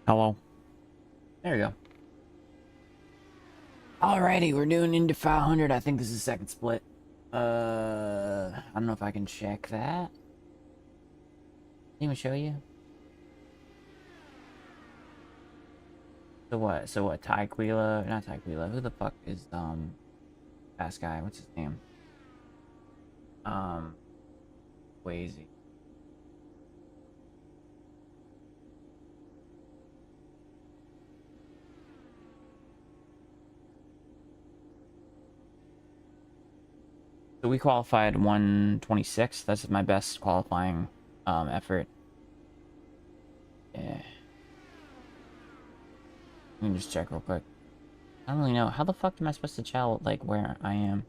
Hello. There we go. Alrighty, we're doing Indy 500. I think this is second split. I don't know if I can check that. Didn't even show you. So what? Tyquila? Not Tyquila. Who the fuck is fast guy? What's his name? Um, Wazy. So we qualified 126. That's my best qualifying effort. Yeah. Let me just check real quick. I don't really know. How the fuck am I supposed to tell, like, where I am?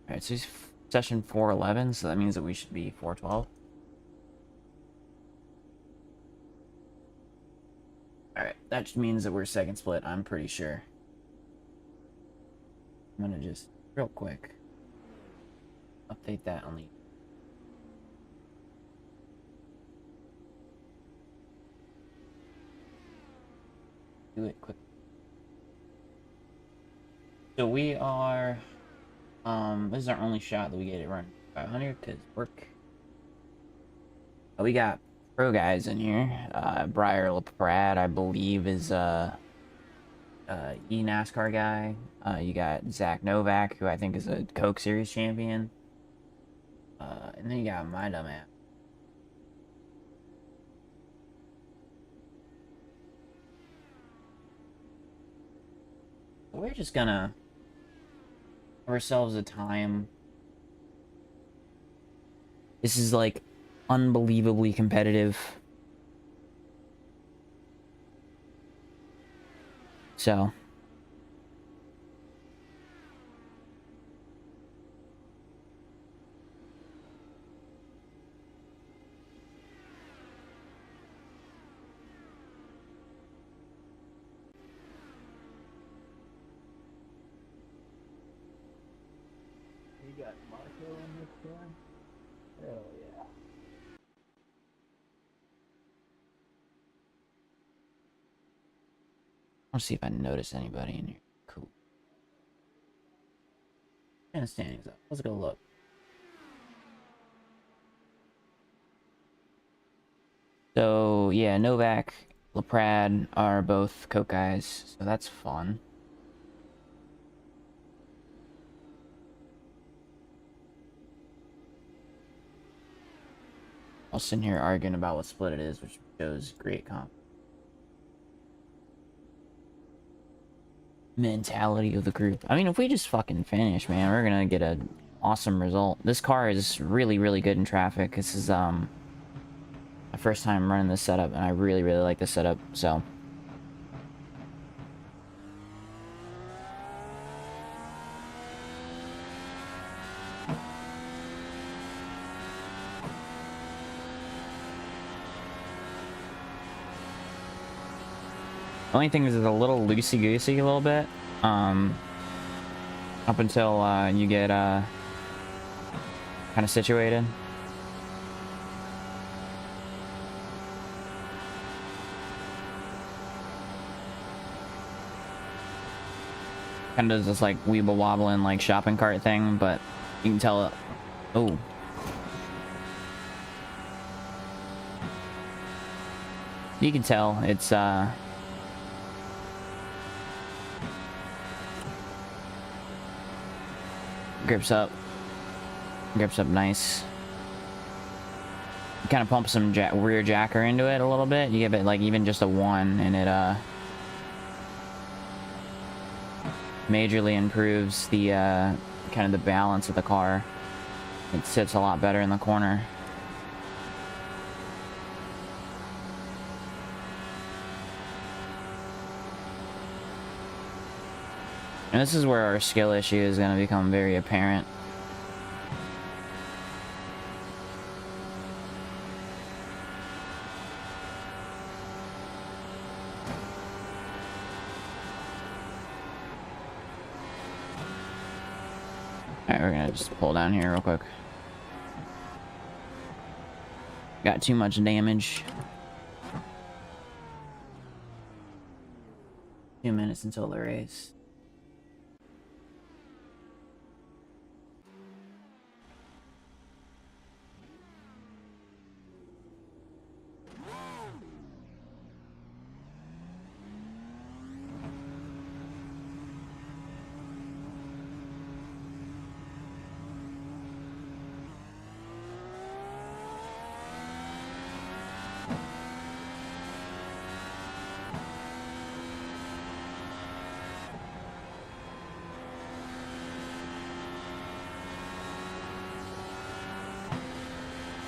Alright, so he's session 411, so that means that we should be 412. Alright, that just means that we're second split, I'm pretty sure. I'm gonna just, real quick, update that on the... Do it quick. So we are, this is our only shot that we get it run 500, because work. Oh, we got pro guys in here. Briar LaPrade, I believe, is e-NASCAR guy. You got Zach Novak, who I think is a Coke Series champion. And then you got my dumbass. We're just gonna give ourselves a time. This is like unbelievably competitive. So You got Marco in this car? Hell yeah. I'll see if I notice anybody in here. Cool. And the standings up. Let's go look. So yeah, Novak, LaPrade are both Coke guys, so that's fun. I'll sit here arguing about what split it is, which shows great mentality of the group. I mean, if we just fucking finish, man, we're gonna get an awesome result. This car is really, really good in traffic. This is my first time running this setup, and I really, really like this setup, so. Only thing is it's a little loosey-goosey a little bit. Up until you get kind of situated. Kind of does this like weeble wobbling like shopping cart thing, but you can tell it. Oh. You can tell it's grips up nice. You kind of pump some rear jacker into it a little bit. You give it like even just a 1 and it majorly improves the kind of the balance of the car. It sits a lot better in the corner. And this is where our skill issue is going to become very apparent. Alright, we're going to just pull down here real quick. Got too much damage. 2 minutes until the race.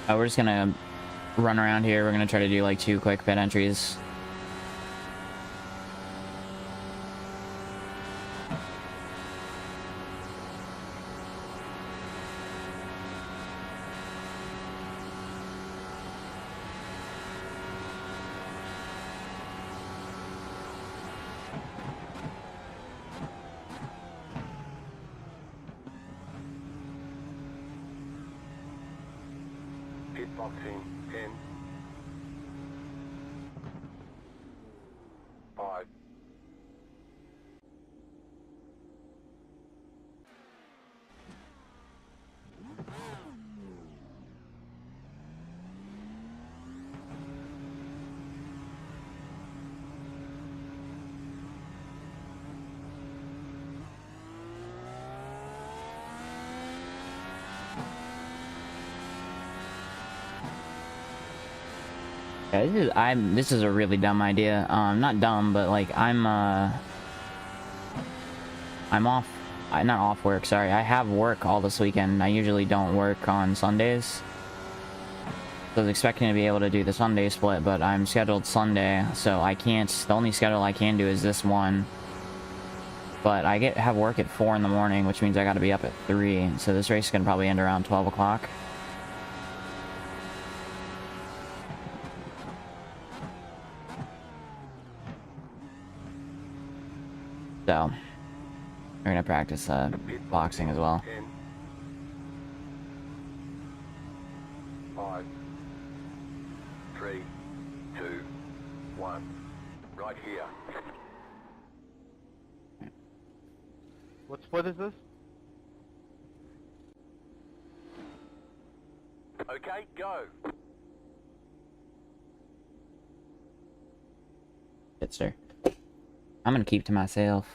We're just gonna run around here. We're gonna try to do like 2 quick pit entries. Boxing 10, 5. Yeah, this is a really dumb idea. Not dumb, but like I'm off. Not off work. Sorry, I have work all this weekend. I usually don't work on Sundays. So I was expecting to be able to do the Sunday split, but I'm scheduled Sunday, so I can't. The only schedule I can do is this one. But I have work at 4 in the morning, which means I got to be up at 3. So this race is gonna probably end around 12 o'clock. So we're gonna practice boxing as well. 10, 5, 3, 2, 1. Right here. What split is this? Okay, go. Yes, sir. I'm gonna keep to myself.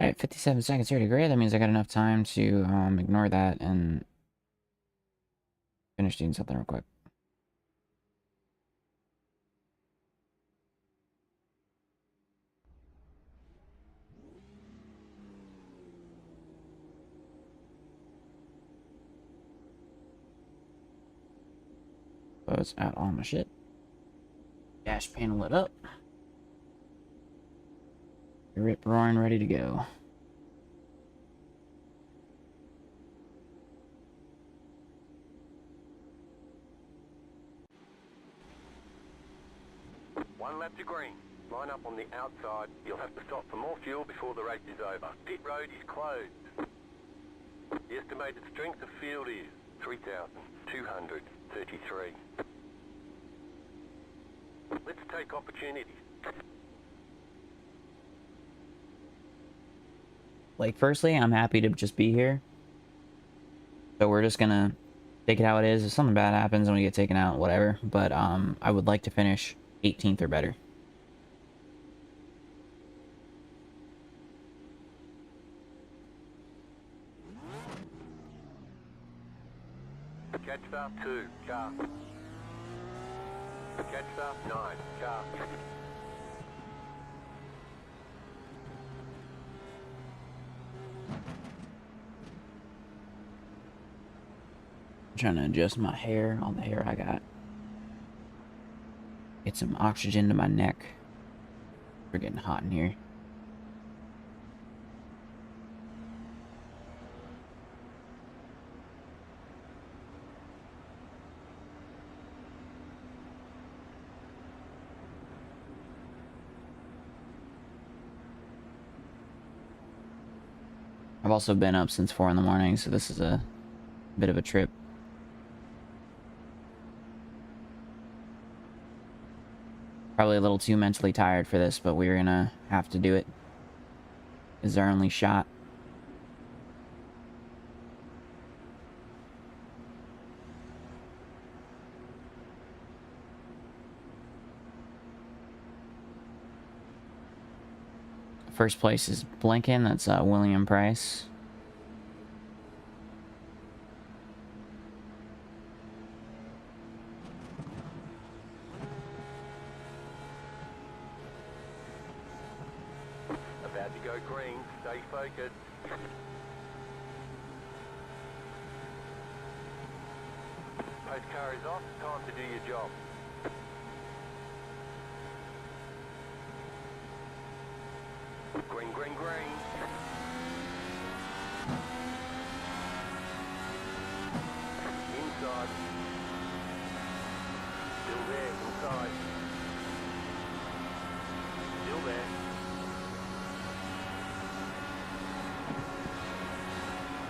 Alright, 57 seconds here to grade. That means I got enough time to ignore that and finish doing something real quick. Close out all my shit. Dash panel it up. Rip roaring, ready to go. One lap to green. Line up on the outside. You'll have to stop for more fuel before the race is over. Pit road is closed. The estimated strength of field is 3,233. Let's take opportunities. Like, firstly, I'm happy to just be here. So we're just gonna take it how it is. If something bad happens and we get taken out, whatever. But I would like to finish 18th or better. Catch start 2, car. Catch start 9, car. I'm trying to adjust my hair, all the hair I got. Get some oxygen to my neck. We're getting hot in here. I've also been up since 4 in the morning, so this is a bit of a trip. Probably a little too mentally tired for this, but we're gonna have to do it. This is our only shot. First place is Blinken, that's William Price. About to go green, stay focused. Post car is off, time to do your job. Green, green, green. Inside. Still there, inside. Still there.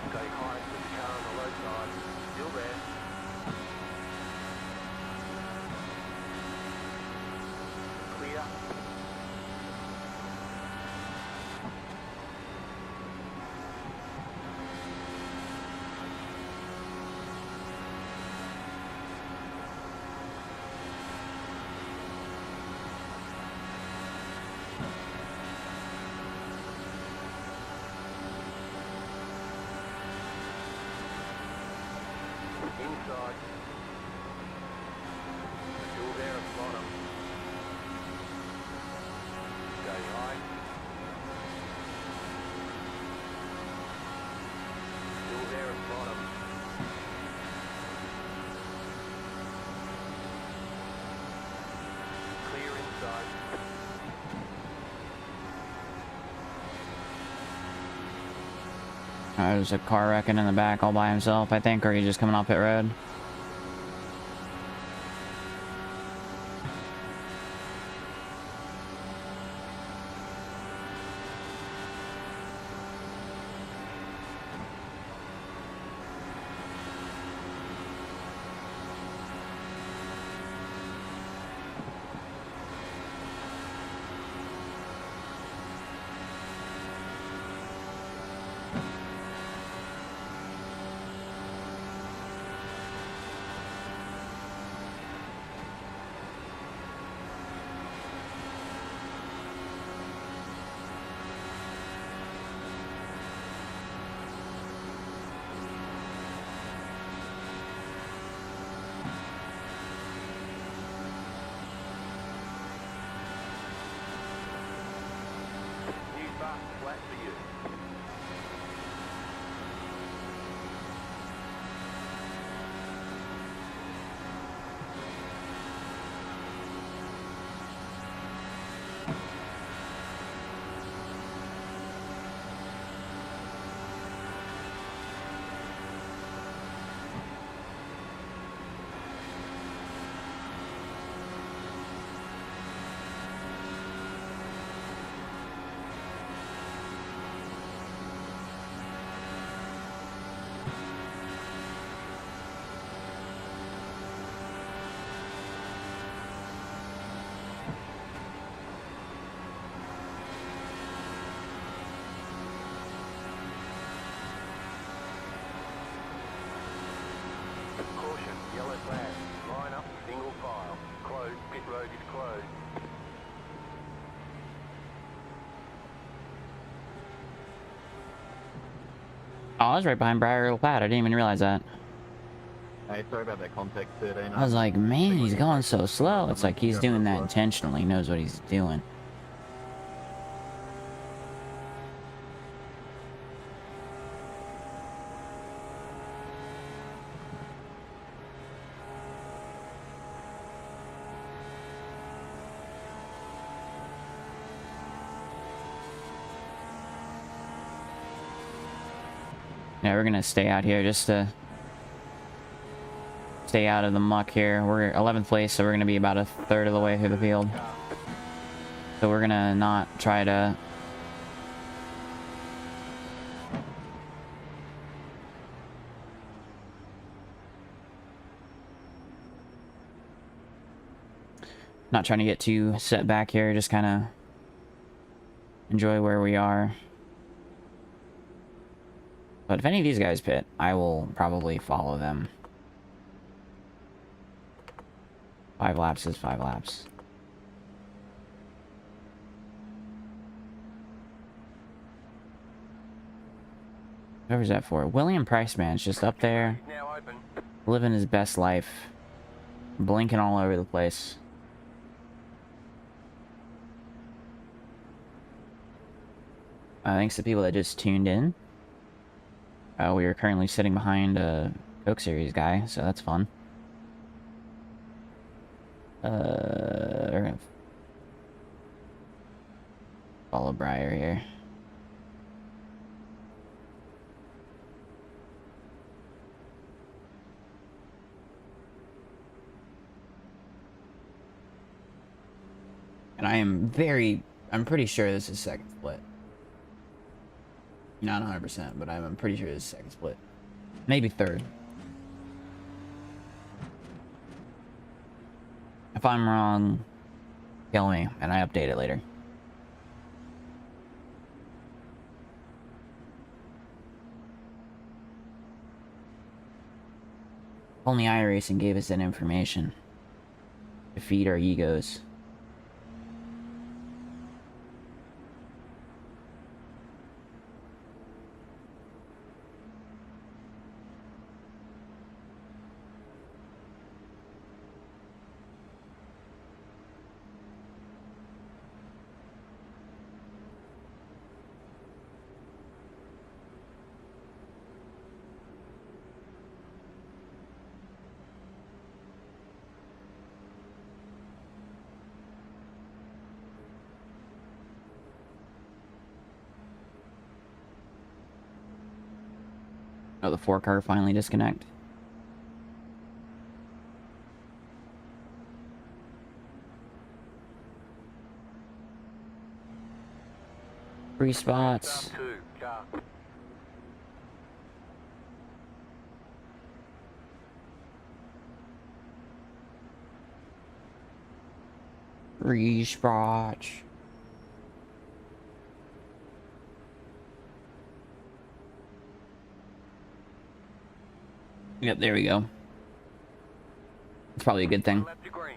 Stay high with the car on the low side. Still there. Clear. Inside. Still there at the bottom. Stay high. Still there at the bottom. Clear inside. There's a car wrecking in the back all by himself, I think, or he's just coming off pit road. New fast flat for you. Caution, yellow flag. Line up, single file. Closed, pit road is closed. Oh, I was right behind Briar Pat. I didn't even realize that. Hey, sorry about that context 13. I was like, man, he's going so slow. It's like he's doing that intentionally. He knows what he's doing. Yeah, we're gonna stay out here just to stay out of the muck here. We're 11th place, so we're gonna be about a third of the way through the field. So we're gonna not try to Not trying to get too set back here, just kind of enjoy where we are. But if any of these guys pit, I will probably follow them. 5 laps is 5 laps. Whoever's that for? William Price, man's just up there, Now open. living his best life, blinking all over the place. Thanks to people that just tuned in. We are currently sitting behind a Coke Series guy, so that's fun. We're gonna follow Briar here. And I'm pretty sure this is second split. Not 100%, but I'm pretty sure this is second split. Maybe third. If I'm wrong, kill me, and I update it later. Only iRacing gave us that information to feed our egos. Oh, the 4-car finally disconnect. Three spots. Two, car. Three spots. Yep, there we go. It's probably a good thing. Left to green.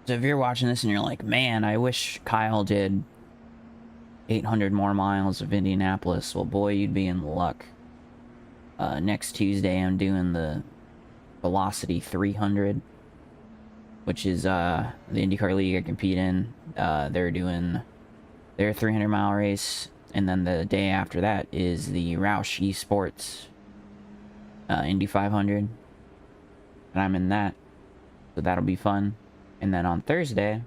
So if you're watching this and you're like, man, I wish Kyle did 800 more miles of Indianapolis, well, boy, you'd be in luck. Next Tuesday, I'm doing the Velocity 300, which is the IndyCar League I compete in. They're doing their 300-mile race. And then the day after that is the Roush Esports Indy 500. And I'm in that. So that'll be fun. And then on Thursday,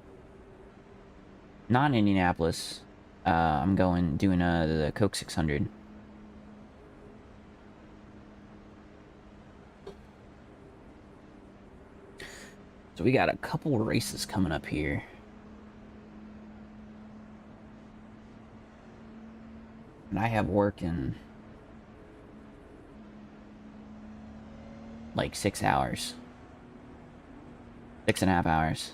non-Indianapolis, I'm doing the Coke 600. So we got a couple races coming up here. And I have work in like 6 hours. 6.5 hours.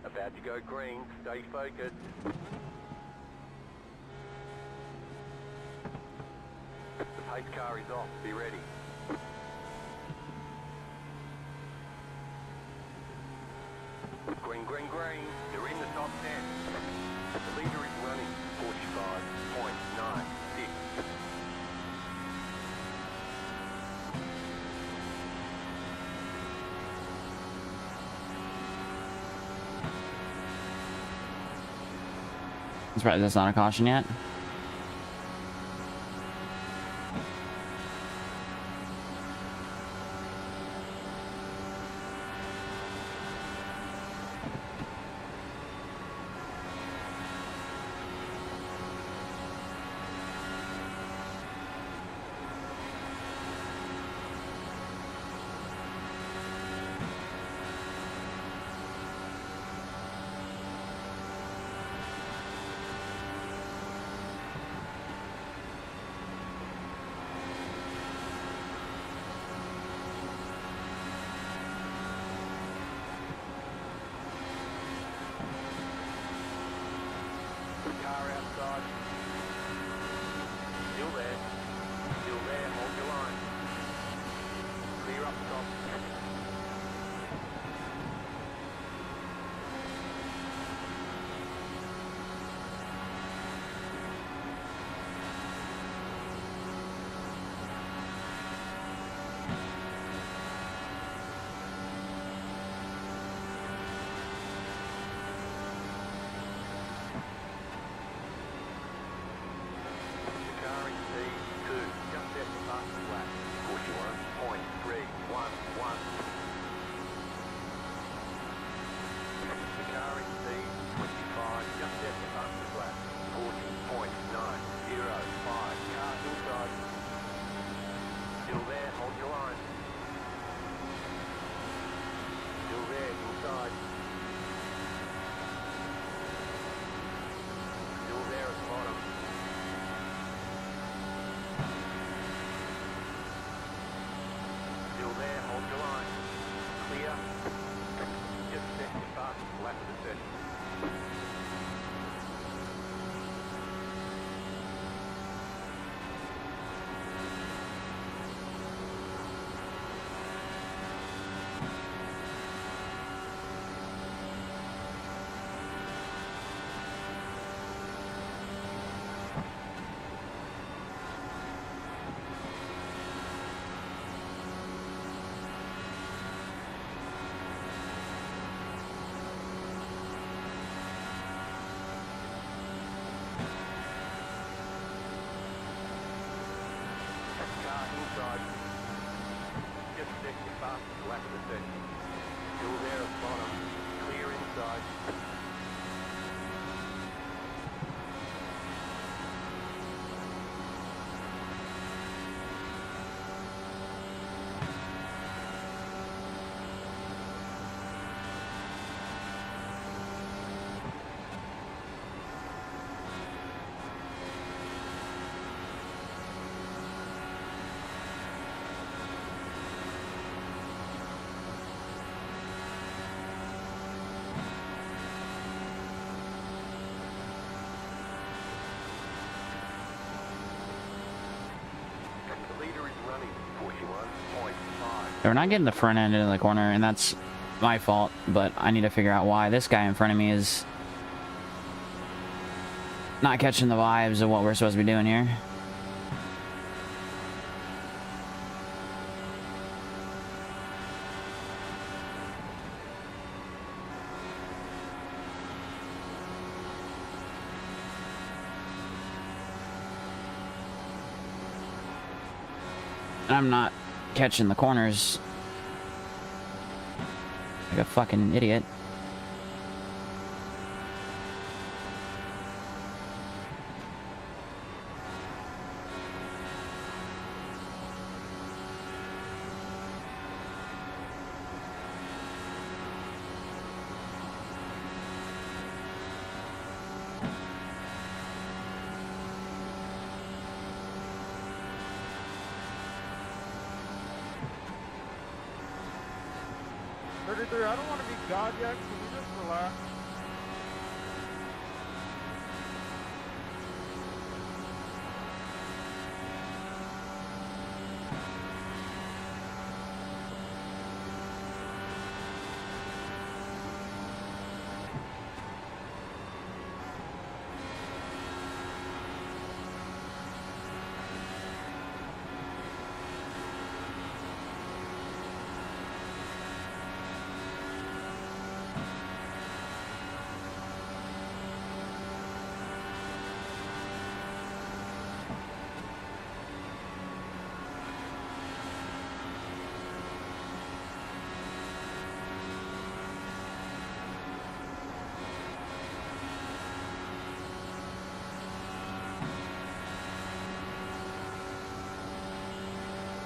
About to go green. Stay focused. The pace car is off. Be ready. Green, green, green. You're in the top 10. The leader is running 45.96. I'm surprised that's not a caution yet. outside. Still there. Still there, hold your line. Clear up top. We're not getting the front end into the corner, and that's my fault, but I need to figure out why. This guy in front of me is not catching the vibes of what we're supposed to be doing here. I'm not catching the corners like a fucking idiot. I don't want to be God yet. Can you just relax?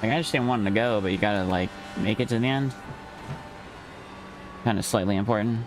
Like, I understand wanting to go, but you gotta, like, make it to the end. Kind of slightly important.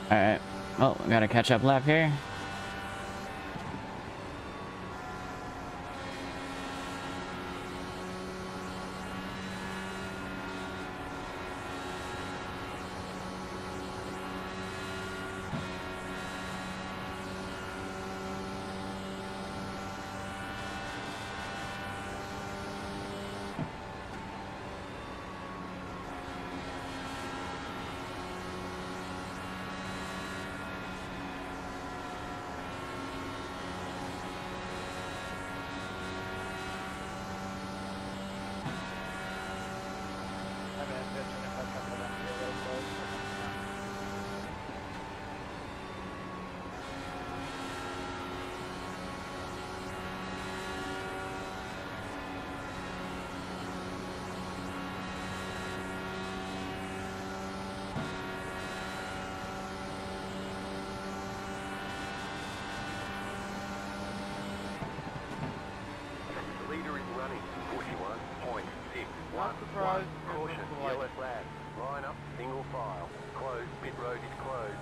Alright. Well, we got a catch-up lap here. The leader is running 41.611. surprised. Caution, yellow flag. Line up, single file. Closed, pit road is closed.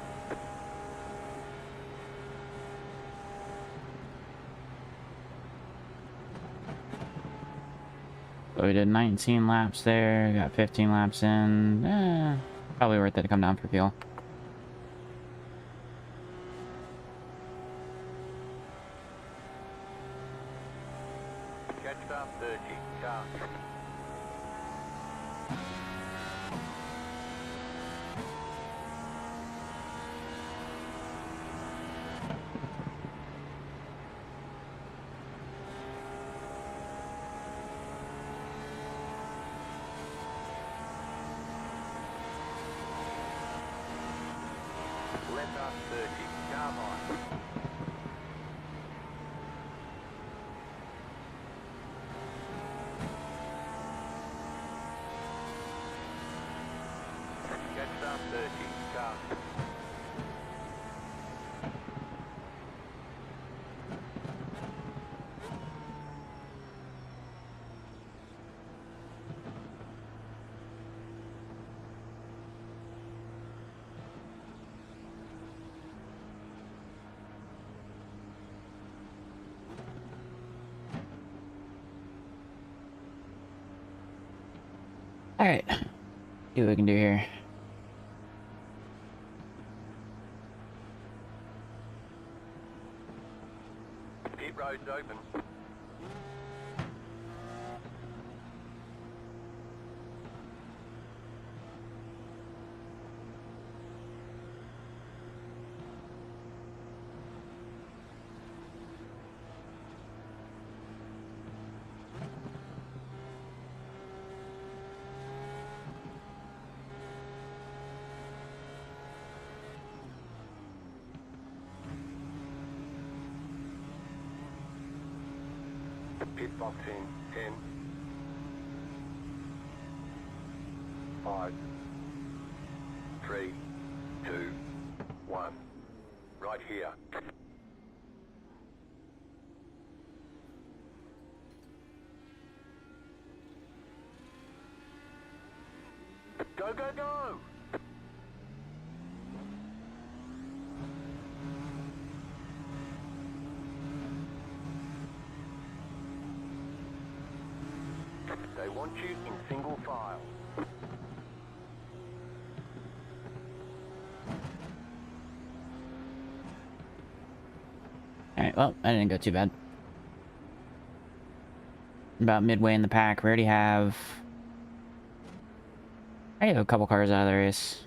So we did 19 laps there, got 15 laps in. Probably worth it to come down for fuel. Catch start 30. Car. Left up 30. Car high. Catch start 30. Car. Alright. See what we can do here. Pit road's open. Pit box in 10, 5, 3, 2, 1. Right here. Go, go, go! They want you in single file. Alright, well, that didn't go too bad. About midway in the pack, we already have... I have a couple cars out of the race.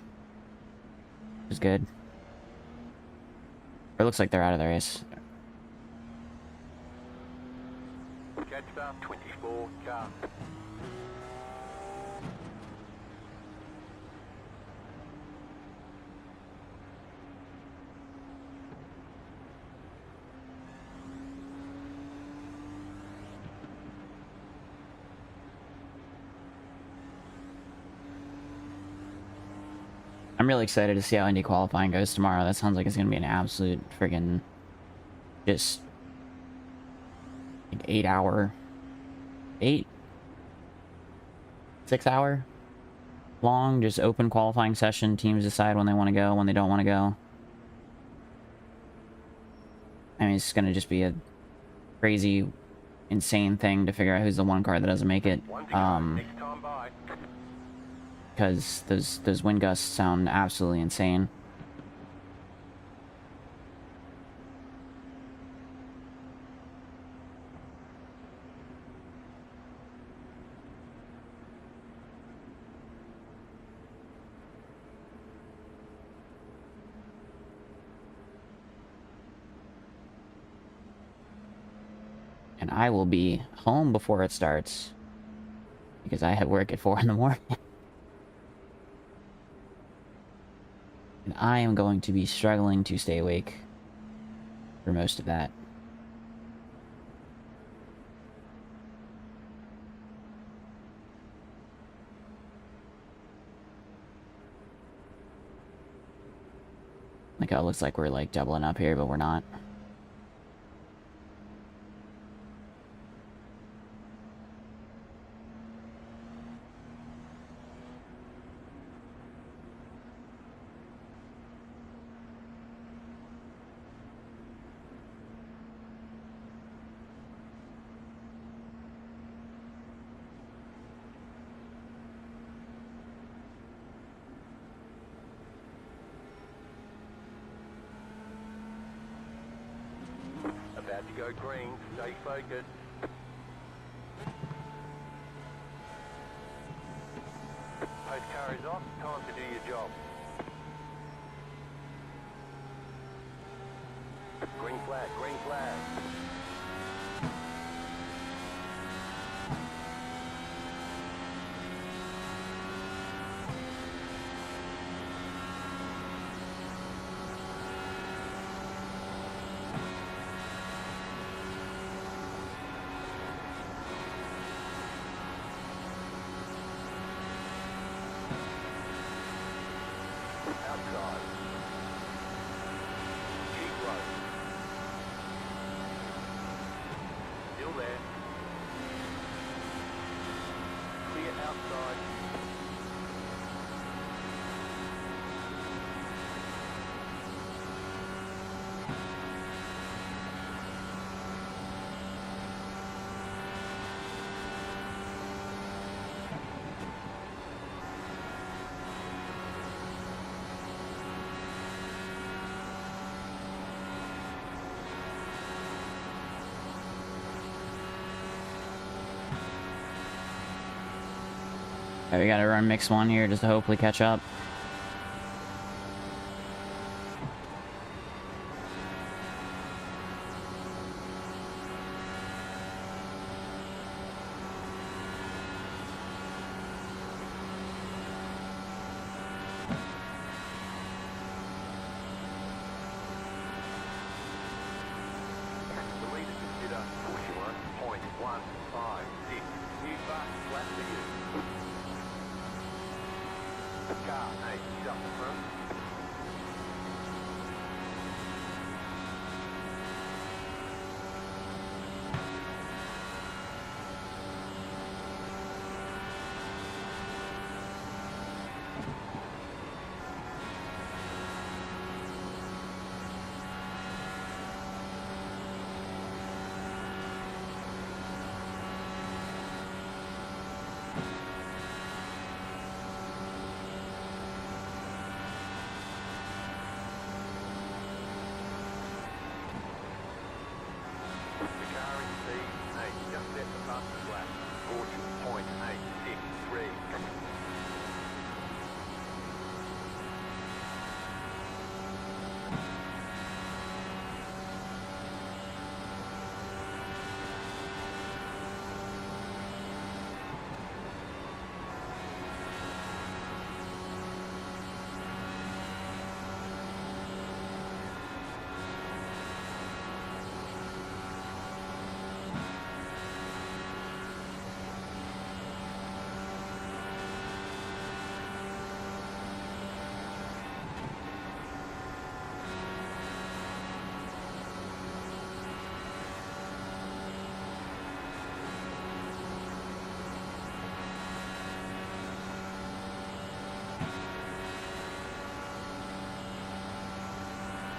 Which is good. Or it looks like they're out of the race. Catch start 24, car. I'm really excited to see how Indy qualifying goes tomorrow. That sounds like it's going to be an absolute friggin' just like 8 hour, 6 hour long, just open qualifying session. Teams decide when they want to go, when they don't want to go. I mean, it's gonna just be a crazy, insane thing to figure out who's the one car that doesn't make it. One to go. Next time by. Because those wind gusts sound absolutely insane. And I will be home before it starts. Because I have work at 4 in the morning. And I am going to be struggling to stay awake for most of that. Like, it looks like we're, like, doubling up here, but we're not. About to go green. Stay focused. Post car is off. Time to do your job. Green flag, green flag. Outside. Keep low. Still there. Clear outside. Okay, we gotta run mix 1 here just to hopefully catch up. The leader consider 41.156. New bus flat for you. Car 8 is up the front.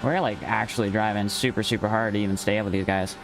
We're like actually driving super, super hard to even stay up with these guys.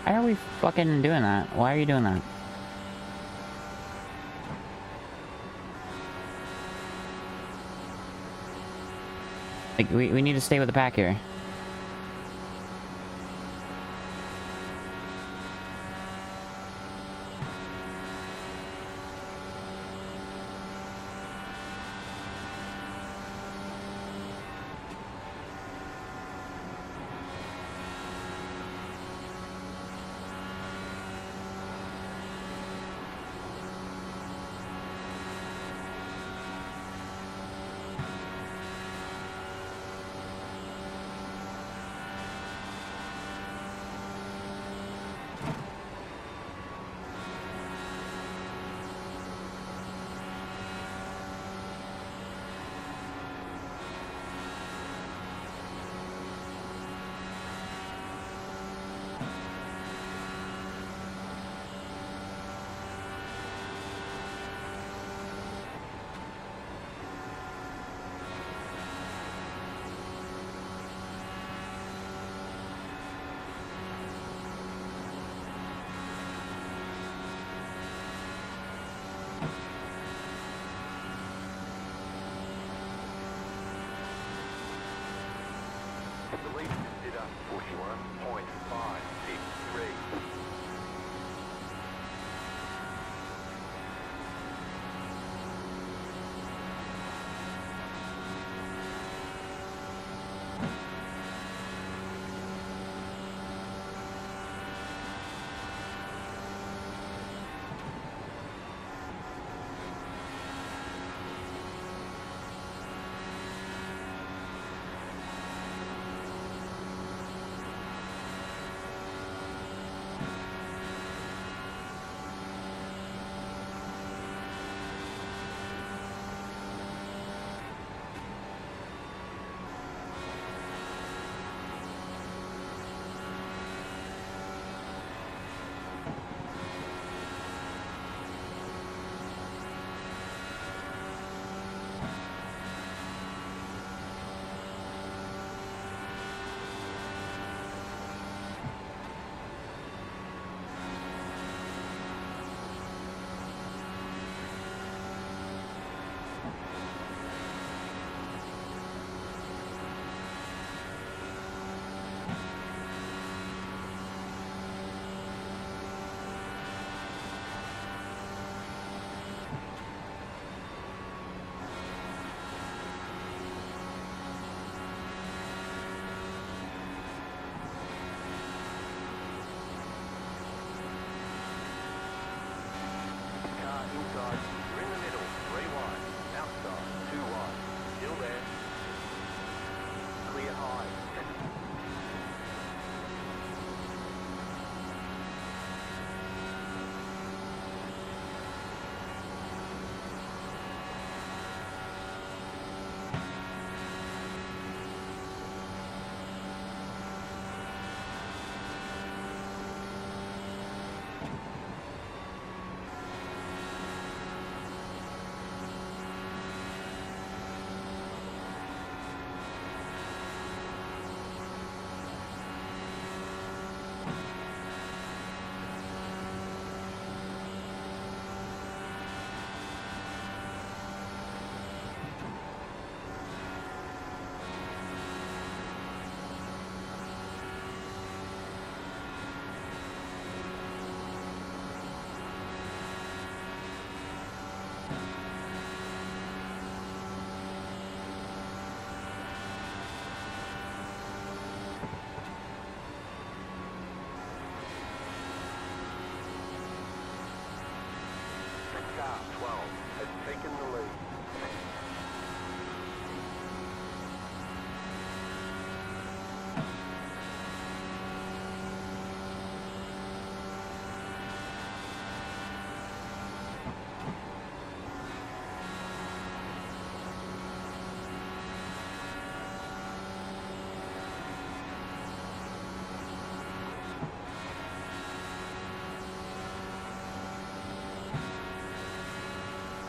Why are we fucking doing that? Why are you doing that? Like, we need to stay with the pack here. The lead consider 41.563.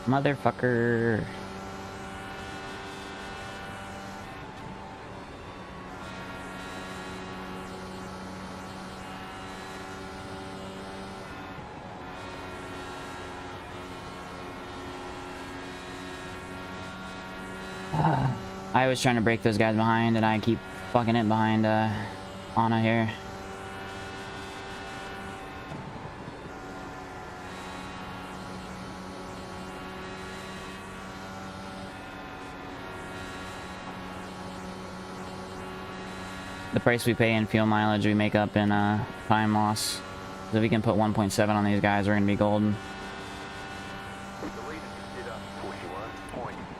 Motherfucker. I was trying to break those guys behind, and I keep fucking it behind Anna here. The price we pay in fuel mileage we make up in time loss. So if we can put 1.7 on these guys, we're gonna be golden. The leader consider 41.514.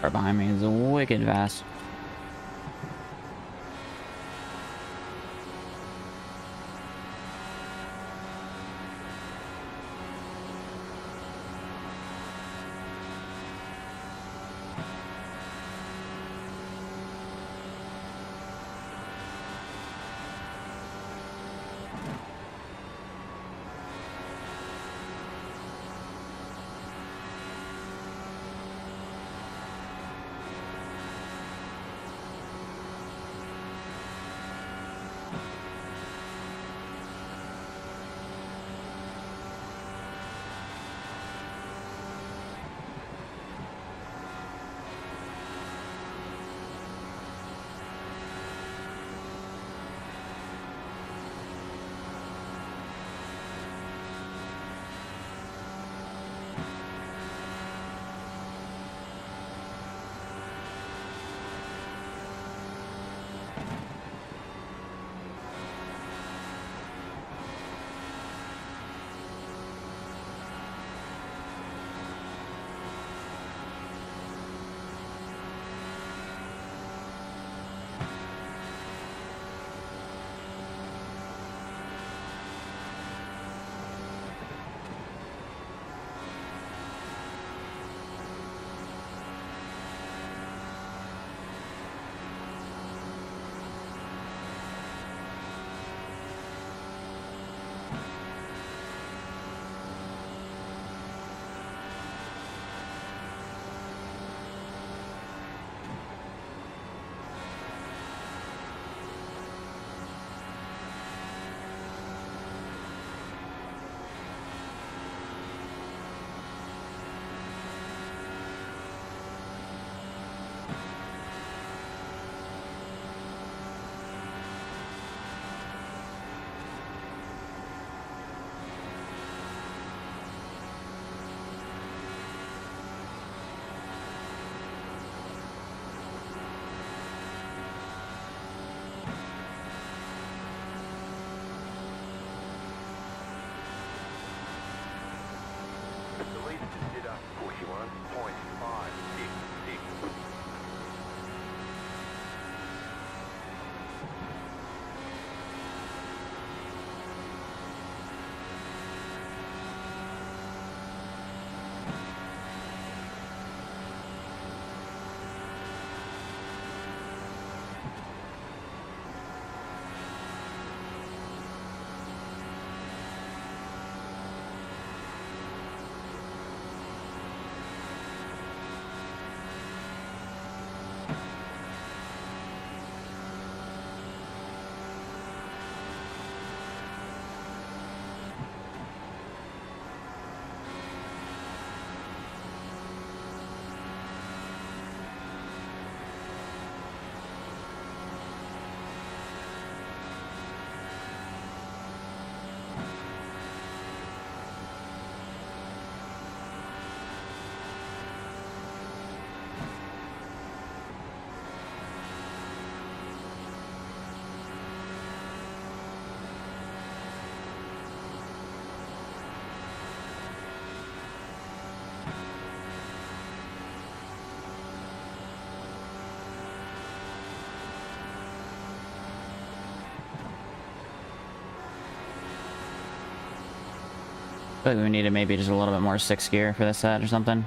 Car behind me is wicked fast. I feel like we needed maybe just a little bit more 6th gear for this set or something.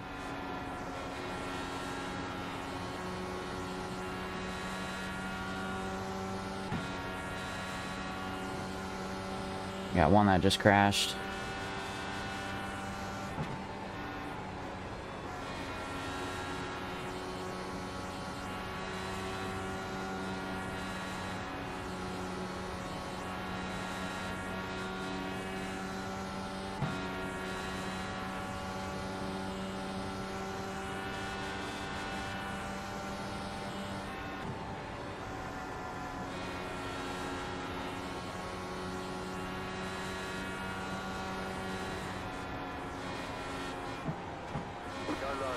Got one that just crashed. Go low.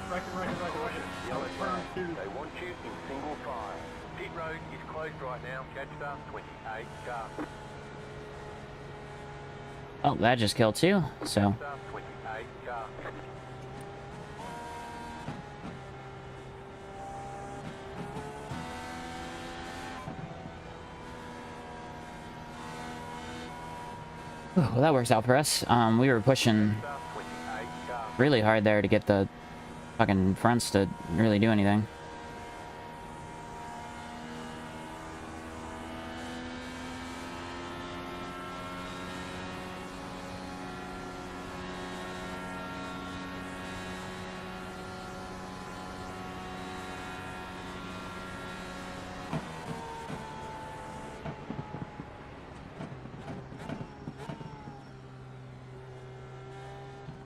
Rocket. Yellow flag. Two. They want you in single file. Pit road is closed right now. Catch start 28 car. Oh, that just killed 2, so... Start 28 car. Well, that works out for us. We were pushing Start 28 car. really hard there to get the fucking fronts to really do anything.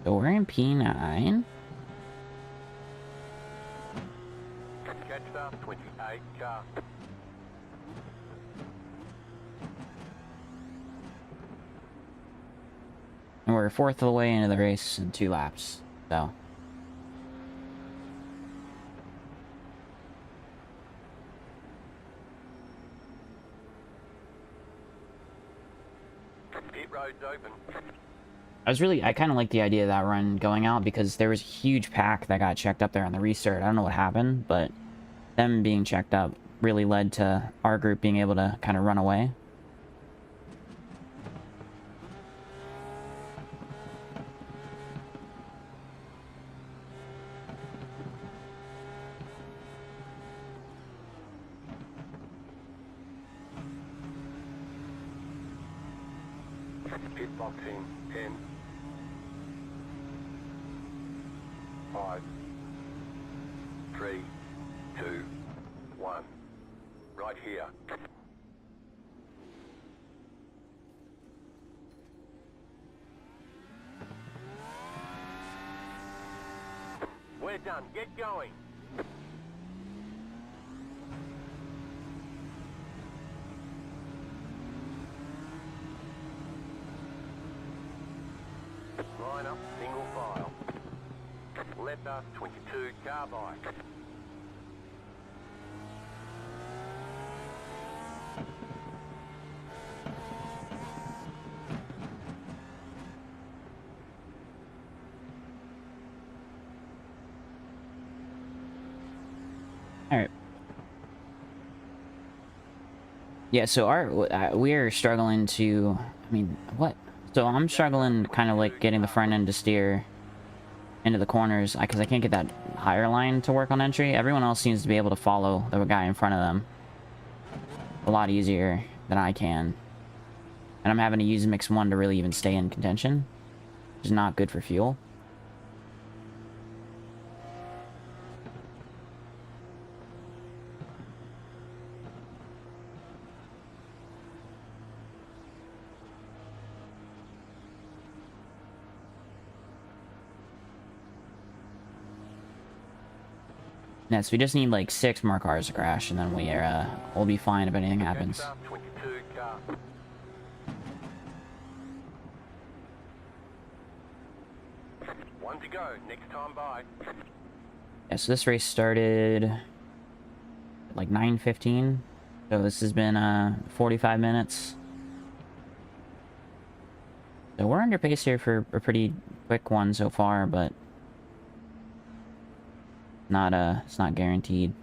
So we're in P9. Catch start 28 car. And we're 4th of the way into the race in 2 laps. So... Pit road's open. I kind of like the idea of that run going out because there was a huge pack that got checked up there on the restart. I don't know what happened, but them being checked up really led to our group being able to kind of run away. Pit box in 10. 5. 3. 2. 1. Right here. We're done. Get going. Line up, single file. Letter 22 car bike. Alright. Yeah, so we're struggling to... I mean, what? So I'm struggling kind of like getting the front end to steer into the corners because I can't get that higher line to work on entry. Everyone else seems to be able to follow the guy in front of them a lot easier than I can. And I'm having to use mix 1 to really even stay in contention, which is not good for fuel. Yeah, so we just need like 6 more cars to crash, and then we'll be fine if anything happens. Catch start 22 car. One to go. Next time by. Yeah, so this race started at like 9:15, so this has been 45 minutes. So we're under pace here for a pretty quick one so far, but it's not guaranteed.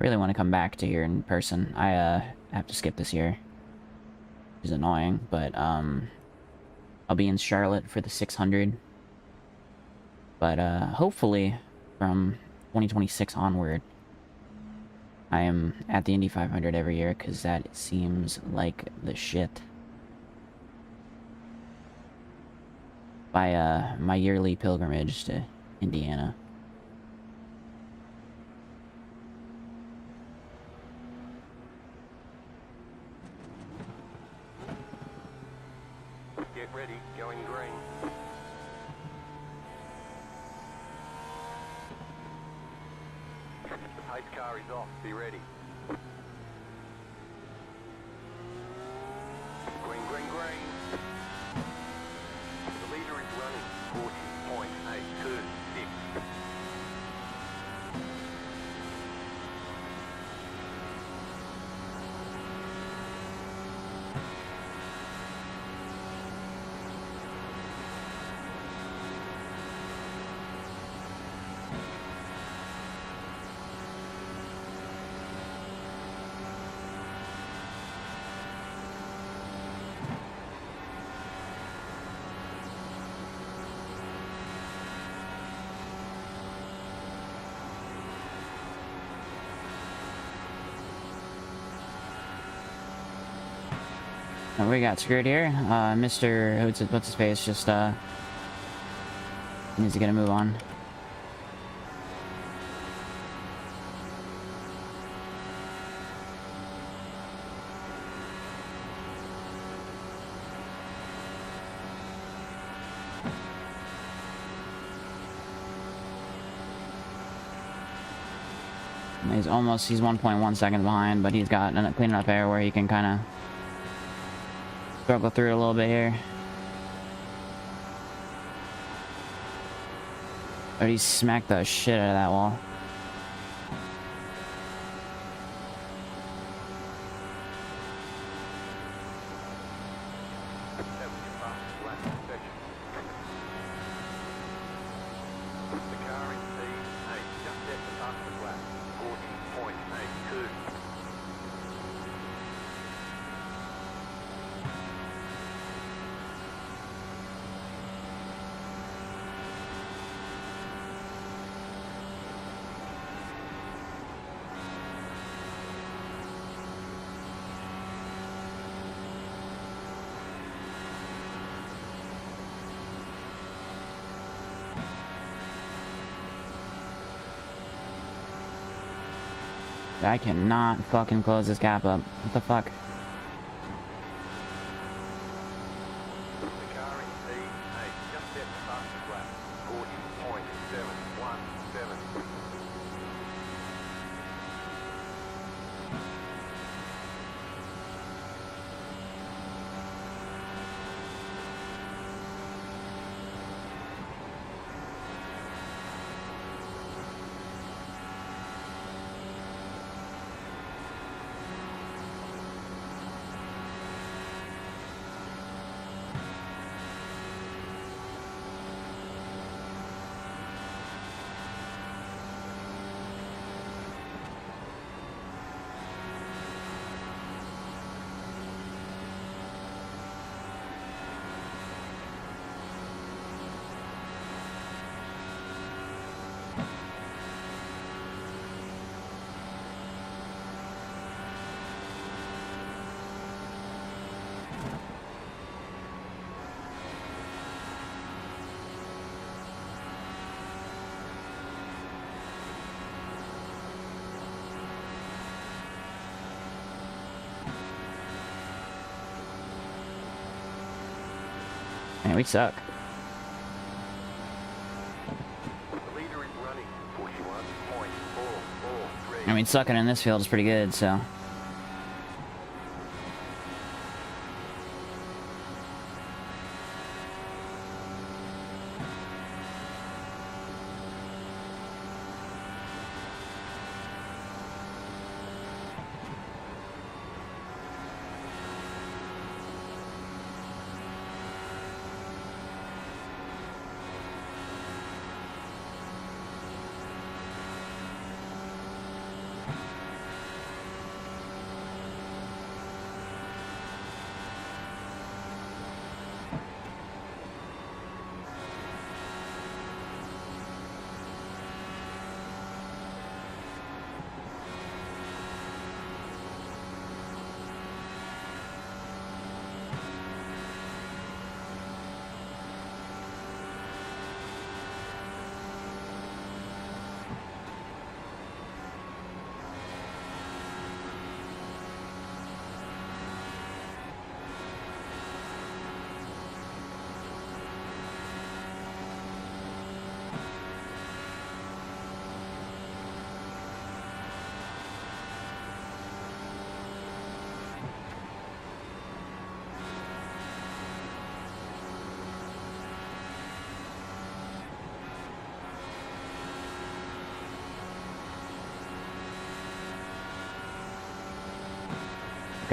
really want to come back to here in person. I have to skip this year. Which is annoying, but I'll be in Charlotte for the 600. But hopefully from 2026 onward, I am at the Indy 500 every year, because that seems like the shit. By my yearly pilgrimage to Indiana. Get ready, going green. The pace car is off, be ready. Green, green, green. The leader is running 40.826. Oh, we got screwed here. Mr. What's his face? Just needs to get a move on. He's 1.1 seconds behind, but he's got clean enough air where he can kind of struggle through a little bit here. But he smacked the shit out of that wall. I cannot fucking close this gap up. What the fuck? Man, we suck. I mean, sucking in this field is pretty good, so.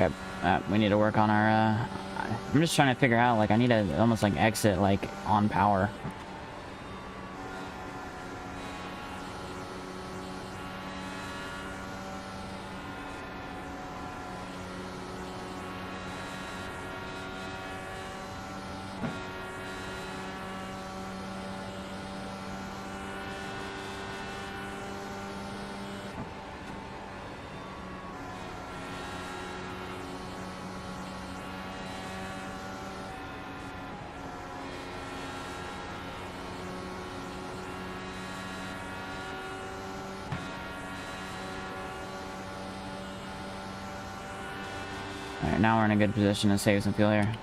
Okay, we need to work on our, I'm just trying to figure out, like, I need to almost, like, exit, like, on power. Alright, now we're in a good position to save some fuel here.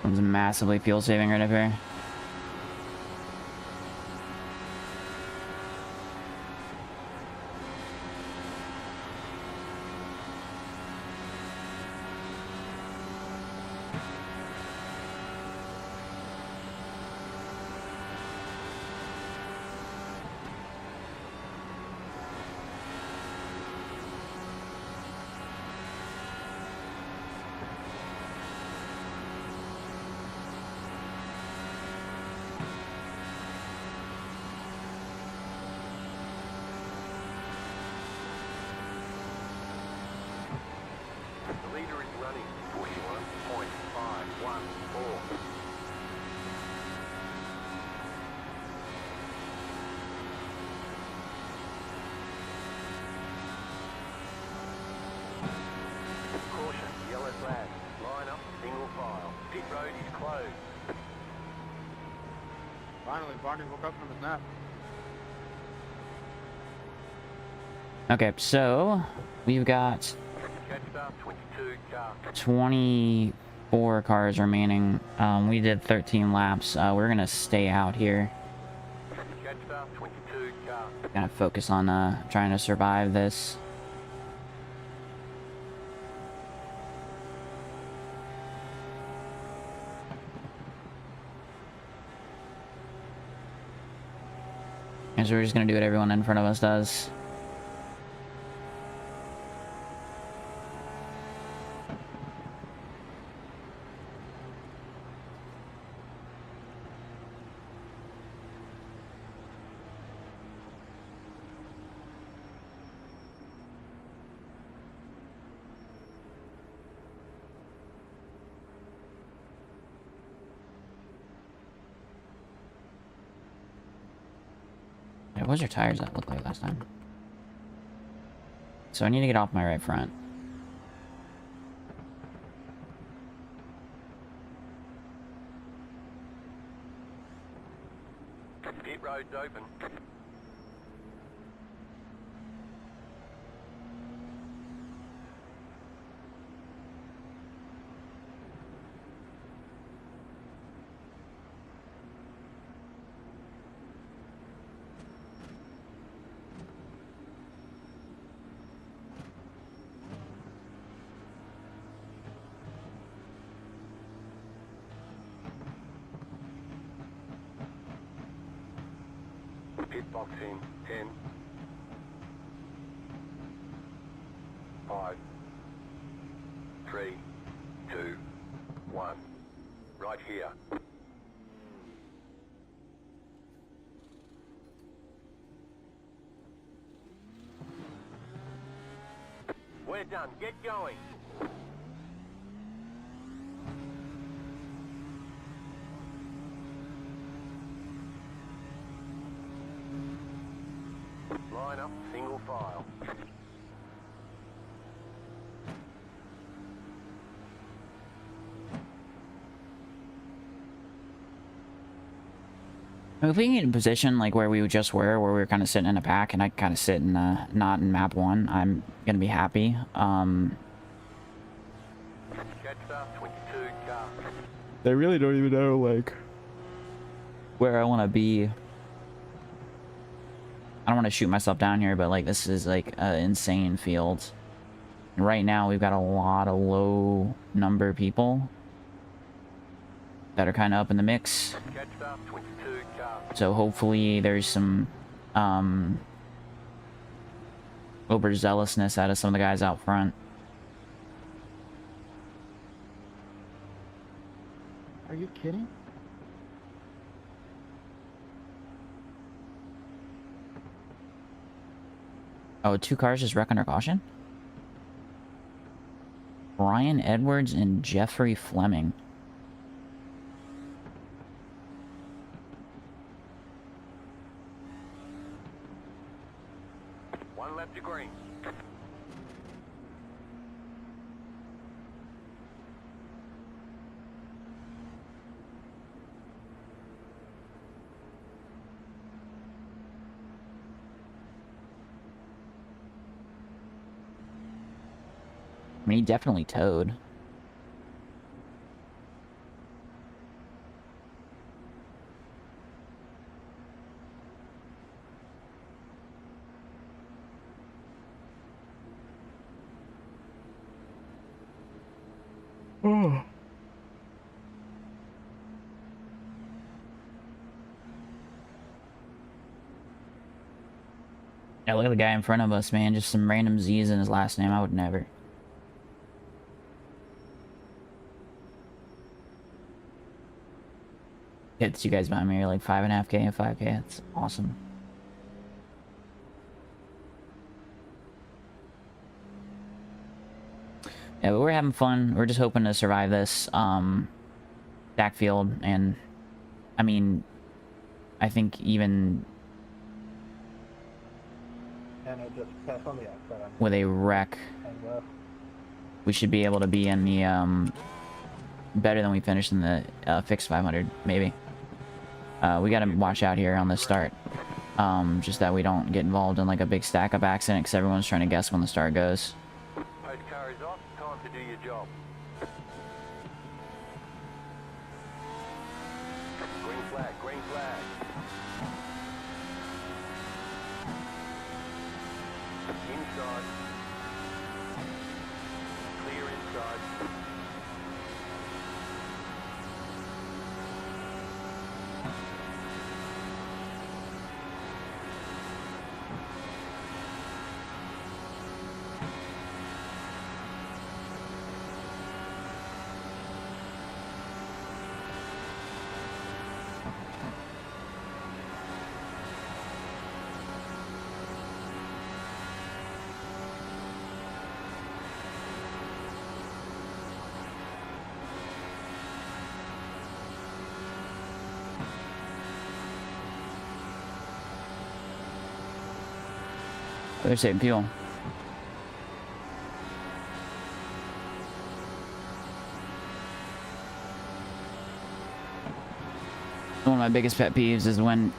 One's massively fuel saving right up here. The leader is running 41.514. Caution, yellow flag. Line up, single file. Pit road is closed. Finally, Barney woke up from his nap. Okay, so we've got Catch start 22 car. 24 cars remaining. We did 13 laps. We're gonna stay out here. Catch start 22 car. Gotta focus on trying to survive this. And so we're just gonna do what everyone in front of us does. What was your tires that looked like last time? So I need to get off my right front. Pit road's open. Pit box in 10, 5, 3, 2, 1. Right here. We're done. Get going. Line up, single file. If we can get in position like where we just were, where we were kind of sitting in a pack, and I kind of sit in not in map 1, I'm gonna be happy. They really don't even know like where I want to be. I don't want to shoot myself down here, but like this is like an insane field. And right now we've got a lot of low number people that are kind of up in the mix. So hopefully there's some overzealousness out of some of the guys out front. Are you kidding? Oh, 2 cars just wreck under caution? Brian Edwards and Jeffrey Fleming. One lap to green. I mean, he definitely towed. Oh. Yeah, look at the guy in front of us, man. Just some random Z's in his last name. I would never. It's you guys behind me are like 5.5K and 5K. That's awesome. Yeah, but we're having fun. We're just hoping to survive this backfield, and I mean, I think even And I just pass on the outside. with a wreck, we should be able to be in the better than we finished in the fixed 500, maybe. We gotta watch out here on the start. Just that we don't get involved in like a big stack up accident, because everyone's trying to guess when the start goes. Post car is off. Time to do your job. Green flag, green flag. Inside. Clear inside. They're saving fuel. One of my biggest pet peeves is when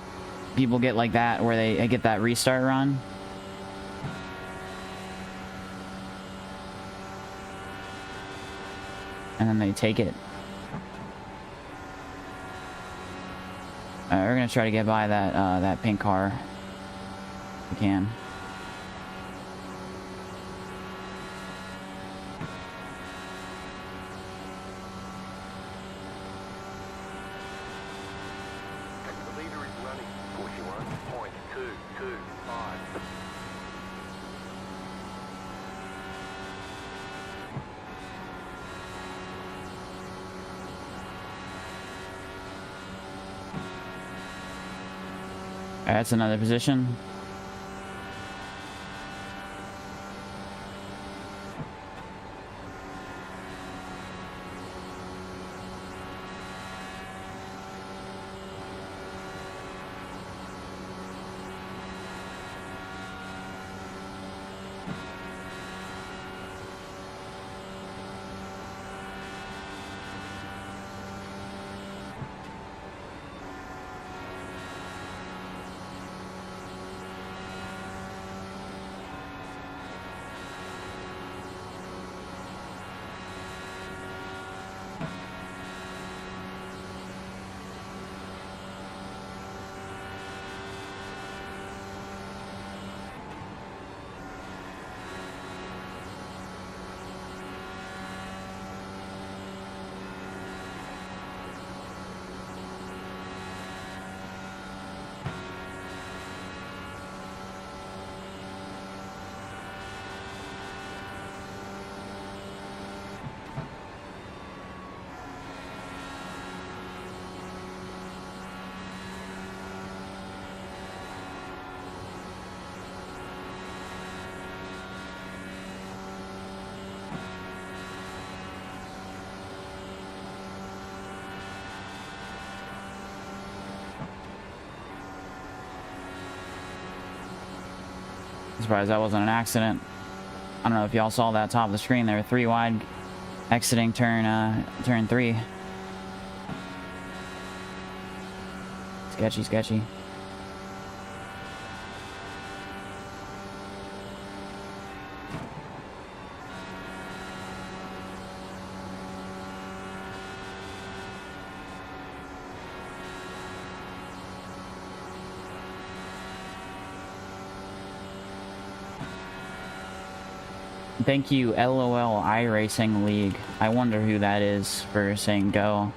people get like that, where they get that restart run. And then they take it. We're gonna try to get by that that pink car. If we can. The leader is running 41.225. That's another position. surprised that wasn't an accident. I don't know if y'all saw that top of the screen there. 3 wide, exiting turn 3. Sketchy, sketchy. Thank you, LOL iRacing League. I wonder who that is for saying go.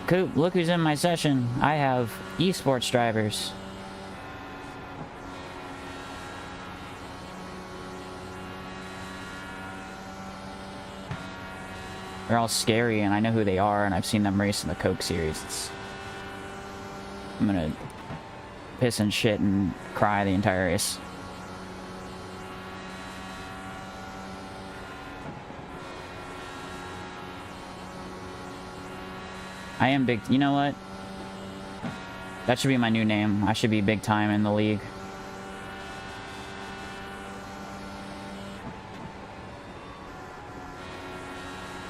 Coop, look who's in my session. I have esports drivers. They're all scary, and I know who they are, and I've seen them race in the Coke series. I'm gonna piss and shit and cry the entire race. I am big. You know what? That should be my new name. I should be big time in the league.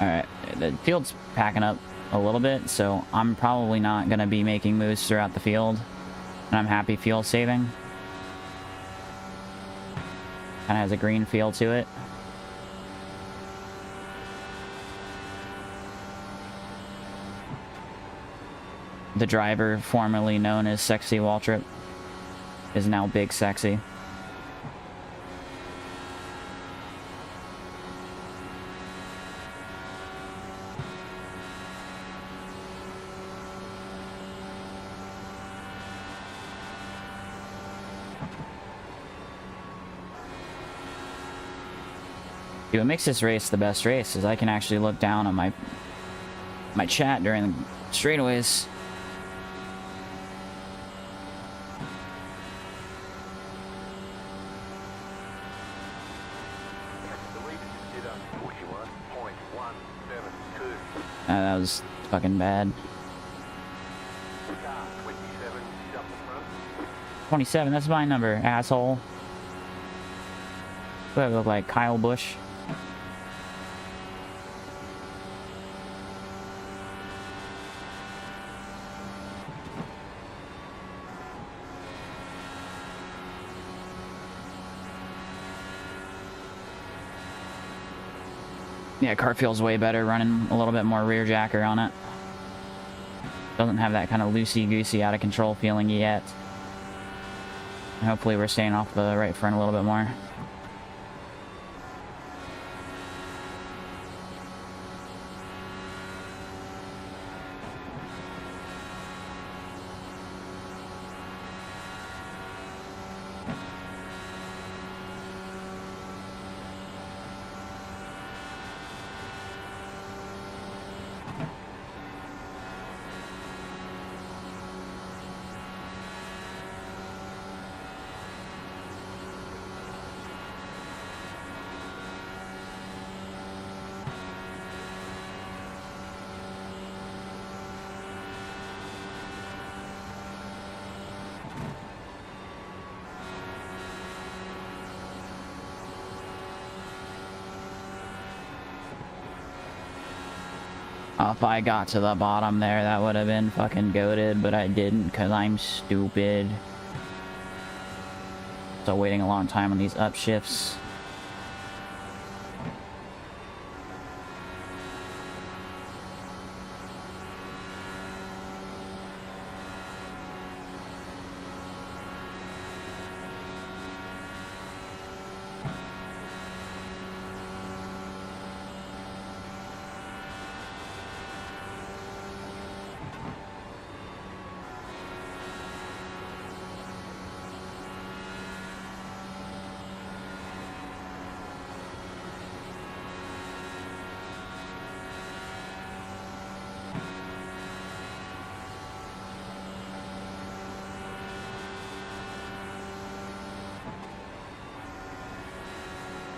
Alright, the field's packing up a little bit, so I'm probably not going to be making moves throughout the field. And I'm happy fuel saving. Kind of has a green feel to it. The driver, formerly known as Sexy Waltrip, is now Big Sexy. Dude, what makes this race the best race is I can actually look down on my chat during the straightaways. That was fucking bad. 27, that's my number, asshole. What do I look like, Kyle Busch? Yeah, car feels way better running a little bit more rear jacker on it. Doesn't have that kind of loosey-goosey, out of control feeling yet. And hopefully we're staying off the right front a little bit more. If I got to the bottom there, that would have been fucking goated, but I didn't because I'm stupid. So waiting a long time on these upshifts.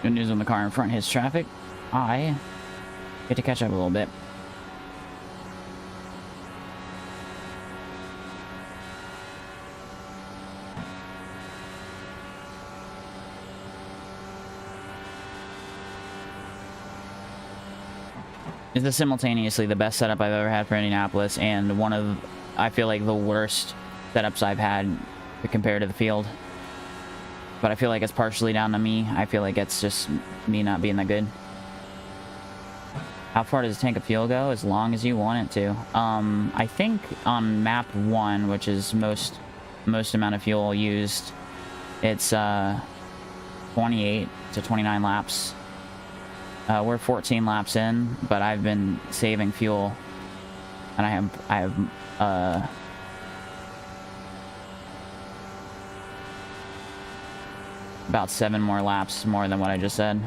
Good news on the car in front hits traffic. I get to catch up a little bit. This is simultaneously the best setup I've ever had for Indianapolis and one of, I feel like, the worst setups I've had compared to the field. But I feel like it's partially down to me. I feel like it's just me not being that good. How far does a tank of fuel go? As long as you want it to. I think on map 1, which is most amount of fuel used, it's 28 to 29 laps. We're 14 laps in, but I've been saving fuel, and I have about 7 more laps more than what I just said.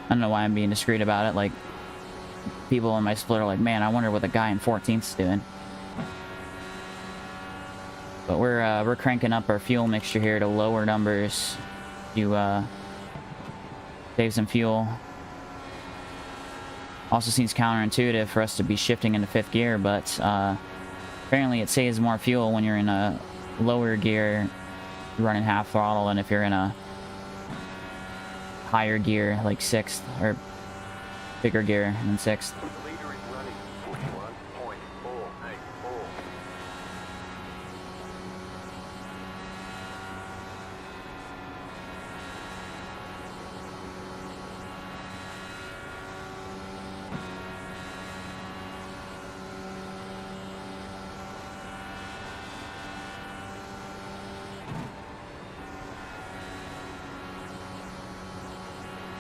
I don't know why I'm being discreet about it. Like, people in my split are like, man, I wonder what the guy in 14th's doing. But we're cranking up our fuel mixture here to lower numbers to save some fuel. Also seems counterintuitive for us to be shifting into 5th gear, but apparently it saves more fuel when you're in a lower gear running half throttle than if you're in a higher gear like 6th or bigger gear than 6th. The leader is running 41.484.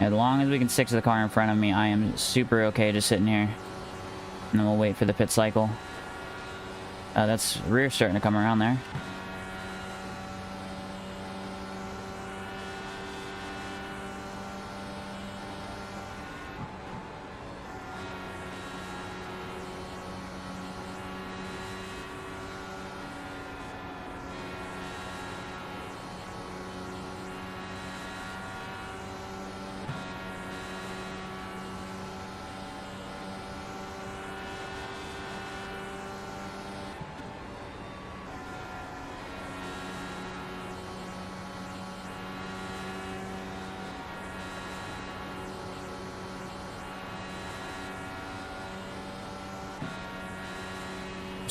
As long as we can stick to the car in front of me, I am super okay just sitting here. And then we'll wait for the pit cycle. That's rear starting to come around there.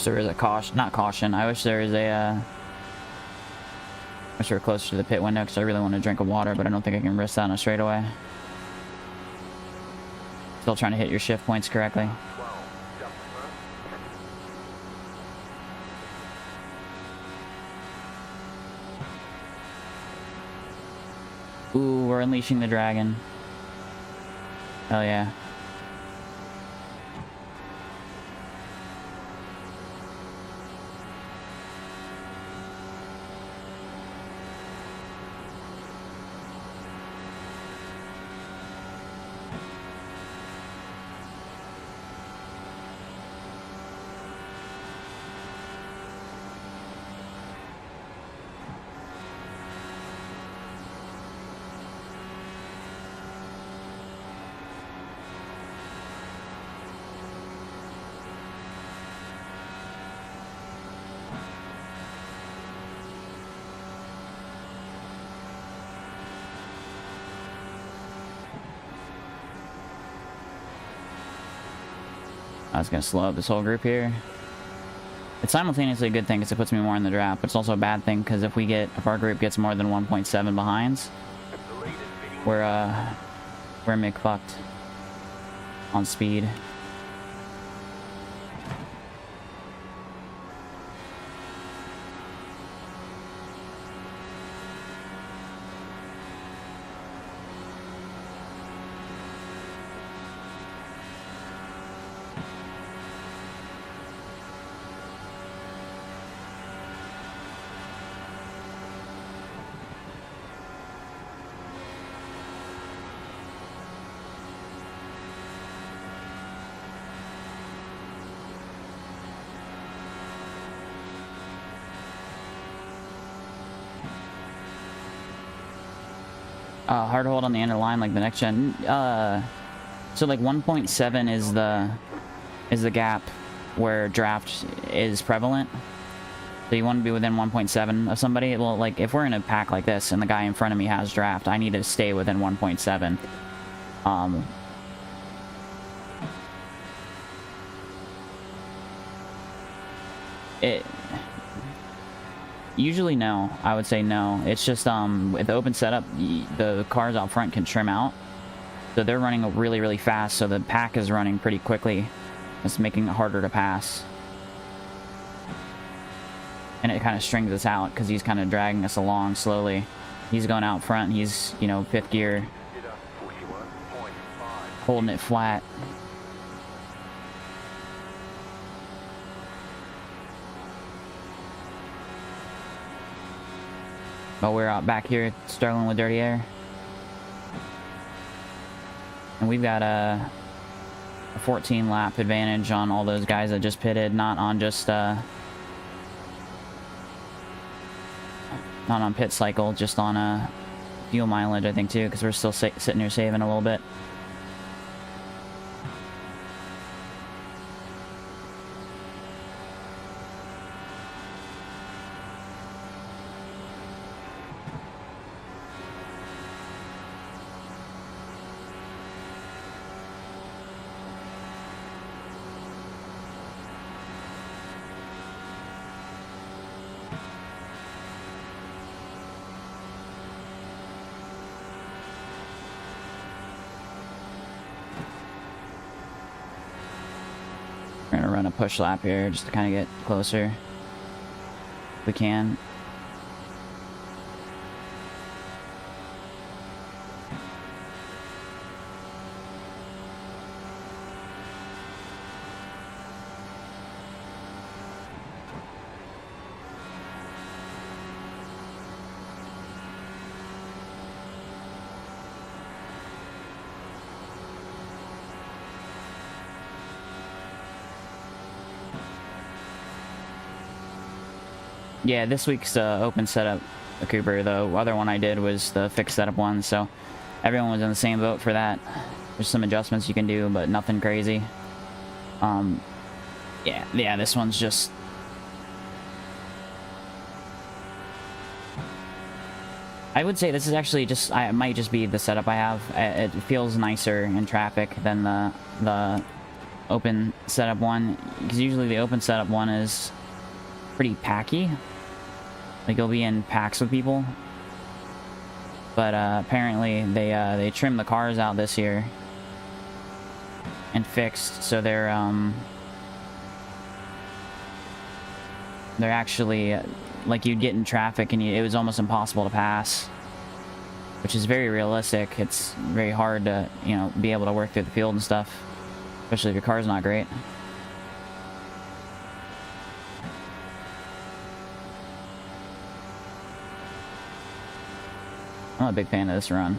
There is a caution, not caution. I wish there was a, I wish we were closer to the pit window because I really want to drink of water, but I don't think I can risk that on a straightaway. Still trying to hit your shift points correctly. Ooh, we're unleashing the dragon. Hell yeah. I was gonna slow up this whole group here. It's simultaneously a good thing because it puts me more in the draft, but it's also a bad thing because if our group gets more than 1.7 behinds, we're McFucked on speed. Hard hold on the end of the line like the next gen. So like 1.7 is the gap where draft is prevalent. So you want to be within 1.7 of somebody? Well, like, if we're in a pack like this and the guy in front of me has draft, I need to stay within 1.7. Usually no. I would say no. It's just, with the open setup, the cars out front can trim out. So they're running really, really fast, so the pack is running pretty quickly. It's making it harder to pass. And it kind of strings us out, because he's kind of dragging us along slowly. He's going out front, he's, you know, 5th gear. Holding it flat. But we're out back here struggling with dirty air. And we've got a 14 lap advantage on all those guys that just pitted, not on just not on pit cycle, just on fuel mileage, I think, too, because we're still sitting here saving a little bit. We're gonna run a push lap here just to kind of get closer if we can. Yeah, this week's open setup Cooper. The other one I did was the fixed setup one, so everyone was in the same boat for that. There's some adjustments you can do, but nothing crazy. Yeah, this one's just... I would say this is actually just... it might just be the setup I have. It feels nicer in traffic than the open setup one, because usually the open setup one is pretty packy. Like, you'll be in packs with people. But apparently they trimmed the cars out this year and fixed, so they're actually, like, you'd get in traffic and it was almost impossible to pass, which is very realistic. It's very hard to, you know, be able to work through the field and stuff, especially if your car's not great. I'm a big fan of this run.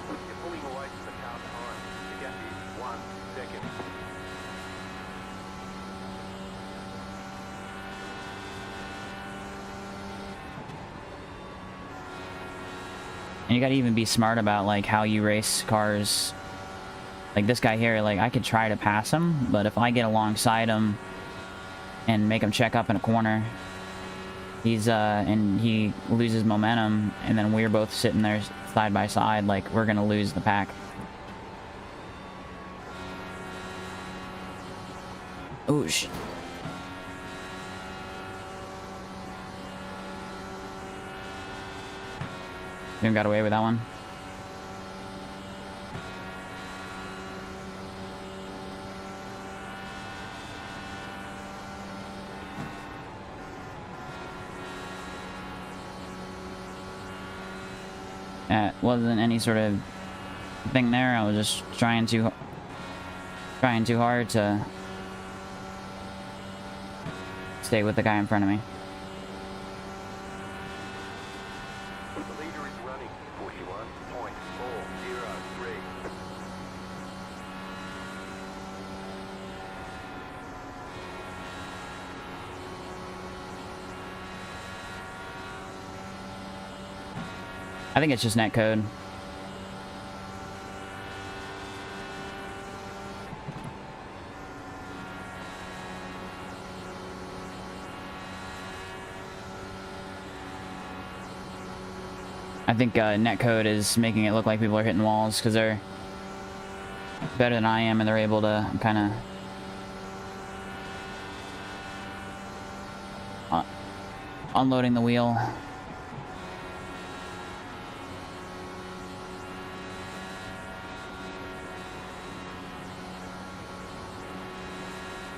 You're pulling away from the car behind. The gap is 1 second. And you gotta even be smart about, like, how you race cars. Like this guy here, like, I could try to pass him, but if I get alongside him and make him check up in a corner, he's and he loses momentum, and then we're both sitting there side by side, like, we're gonna lose the pack. Oosh. You got away with that one. Wasn't any sort of thing there. I was just trying too hard to stay with the guy in front of me. The leader is running 41.403. I think it's just netcode. I think netcode is making it look like people are hitting walls because they're better than I am and they're able to kind of unloading the wheel.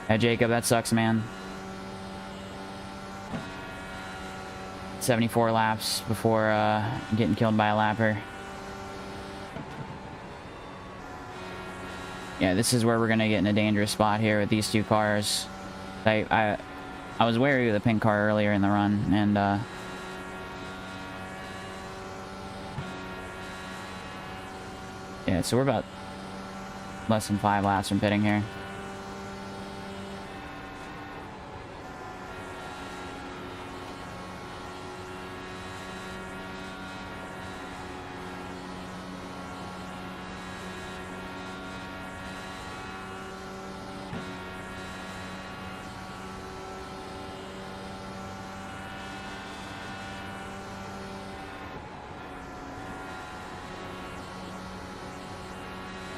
Yeah, Jacob, that sucks, man. 74 laps before getting killed by a lapper. Yeah, this is where we're gonna get in a dangerous spot here with these two cars. I was wary of the pink car earlier in the run, and yeah, so we're about less than 5 laps from pitting here.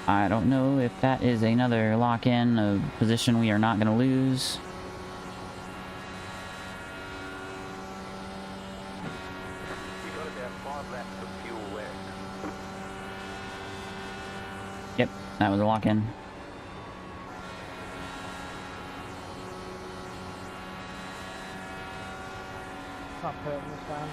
I don't know if that is another lock-in, a position we are not going to lose. You've got about 5 laps of fuel left. Yep, that was a lock-in. Not hurting this time.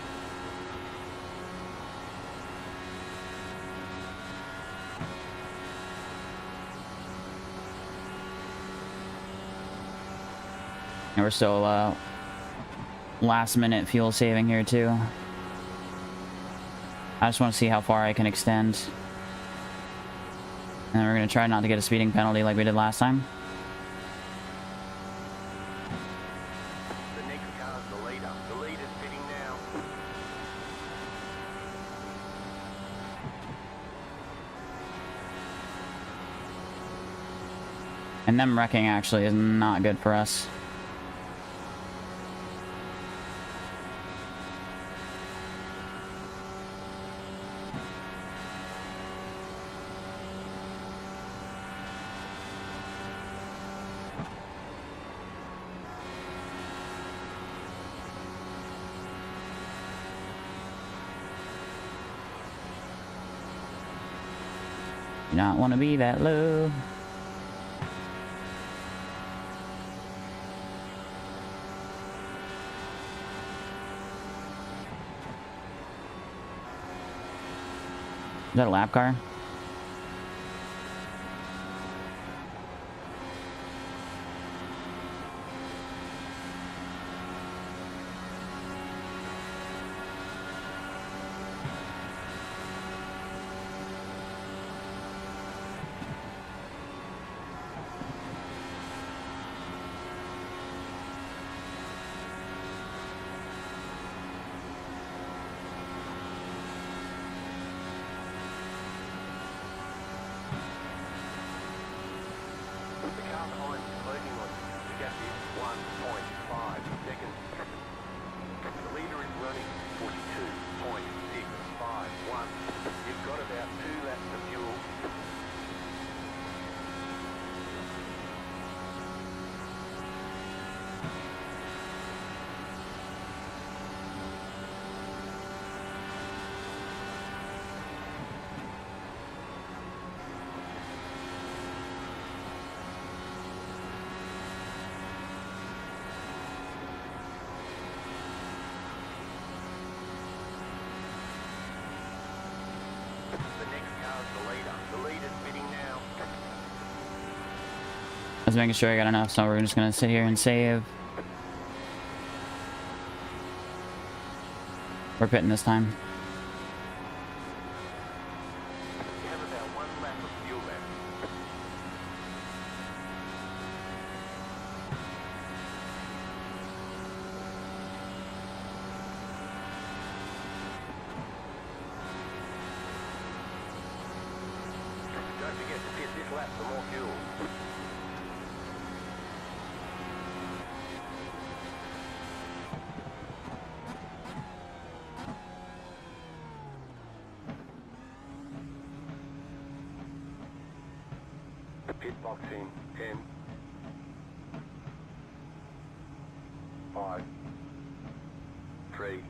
And we're still last minute fuel saving here too. I just want to see how far I can extend. And we're going to try not to get a speeding penalty like we did last time. The next car's the leader. The leader's pitting now. And them wrecking actually is not good for us. You not want to be that low. Is that a lap car? The car behind is closing on you. The gap is 1.5 seconds. The leader is running 42.651. You've got about 2 laps of fuel. The next car's the leader. The leader's pitting now. I was making sure I got enough, so we're just gonna sit here and save. We're pitting this time. You have about 1 lap of fuel left. Next lap for more fuel. Pit box in 10, 5, 3,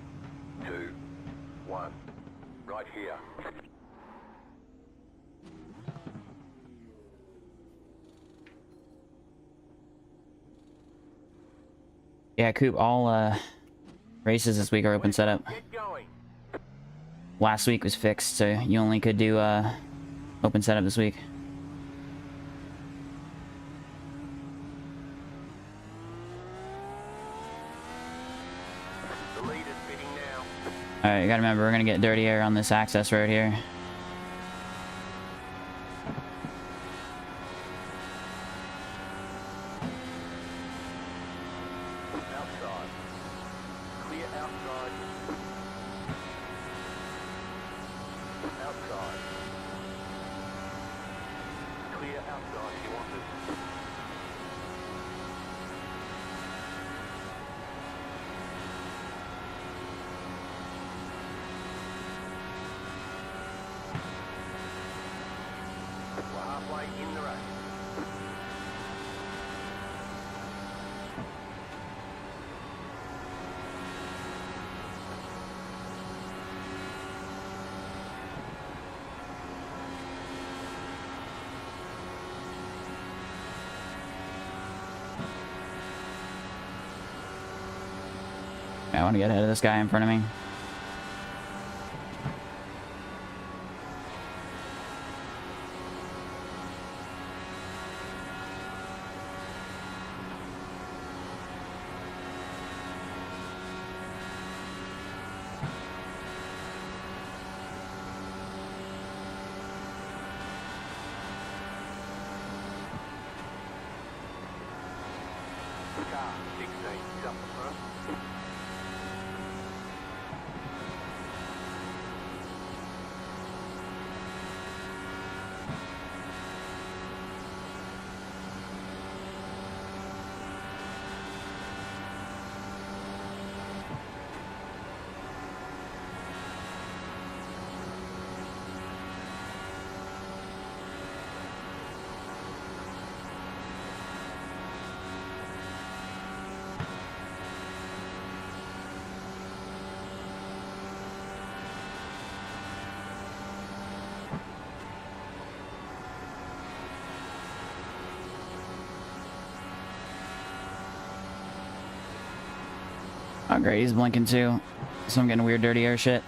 2, 1. Right here. Yeah, Coop, all races this week are open setup. Get going. Last week was fixed, so you only could do open setup this week. The lead is pitting now. Alright, you gotta remember, we're gonna get dirty air on this access road here. Outside. Clear outside. Outside. Clear outside if you want it. We're halfway in the race. I want to get ahead of this guy in front of me. Car 16 is up the front. Oh great, he's blinking too. So I'm getting weird dirty air shit.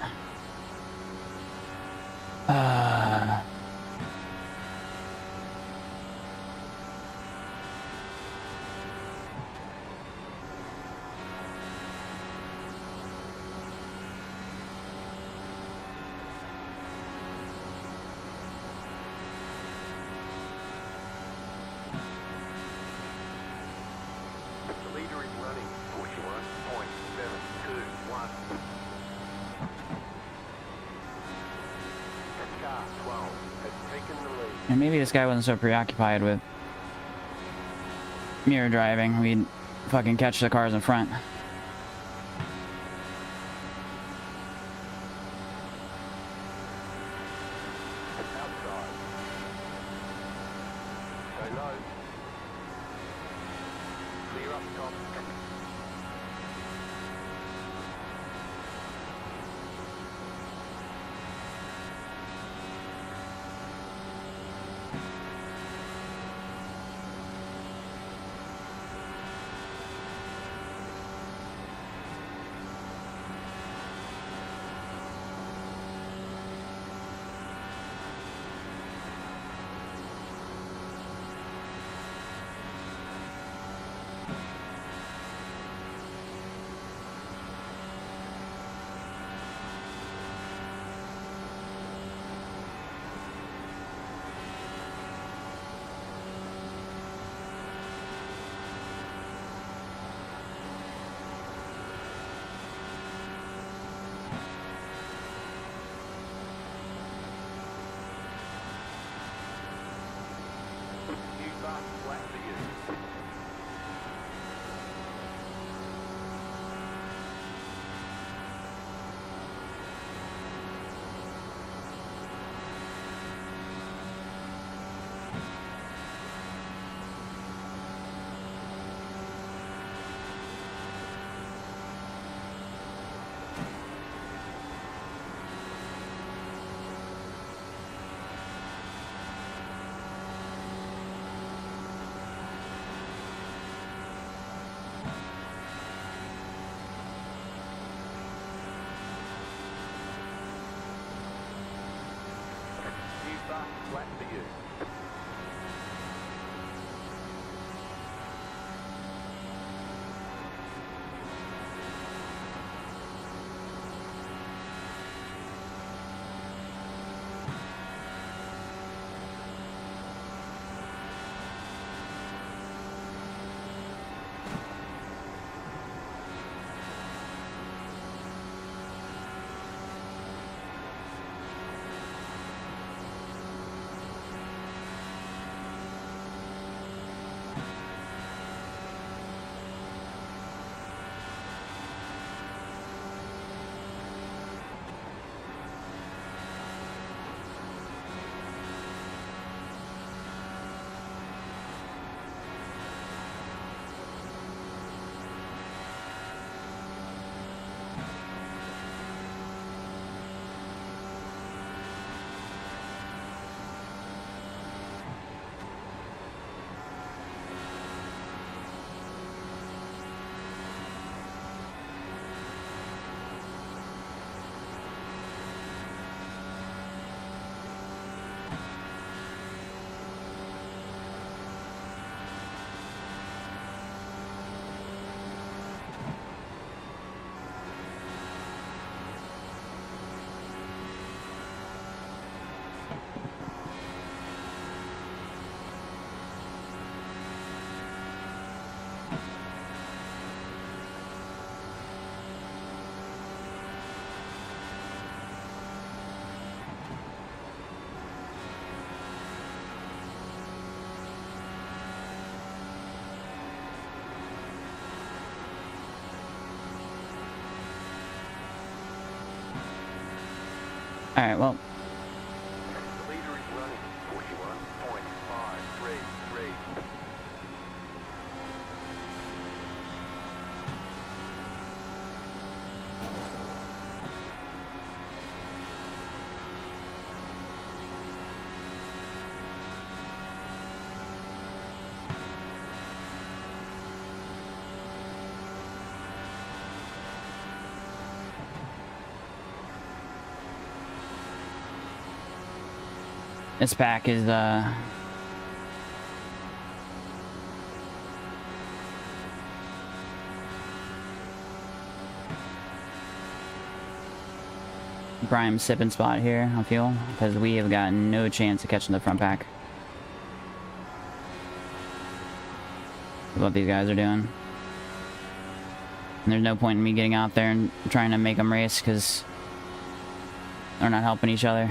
The leader is running 41.721. Car 12 has taken the lead. And maybe this guy wasn't so preoccupied with mirror driving. We'd fucking catch the cars in front. Outside. Stay low. Clear up top. fast flat for you. Flat for you. Alright, well, The leader is running 41.533. this pack is, prime sipping spot here, I feel, because we have got no chance of catching the front pack. What these guys are doing. And there's no point in me getting out there and trying to make them race, because they're not helping each other.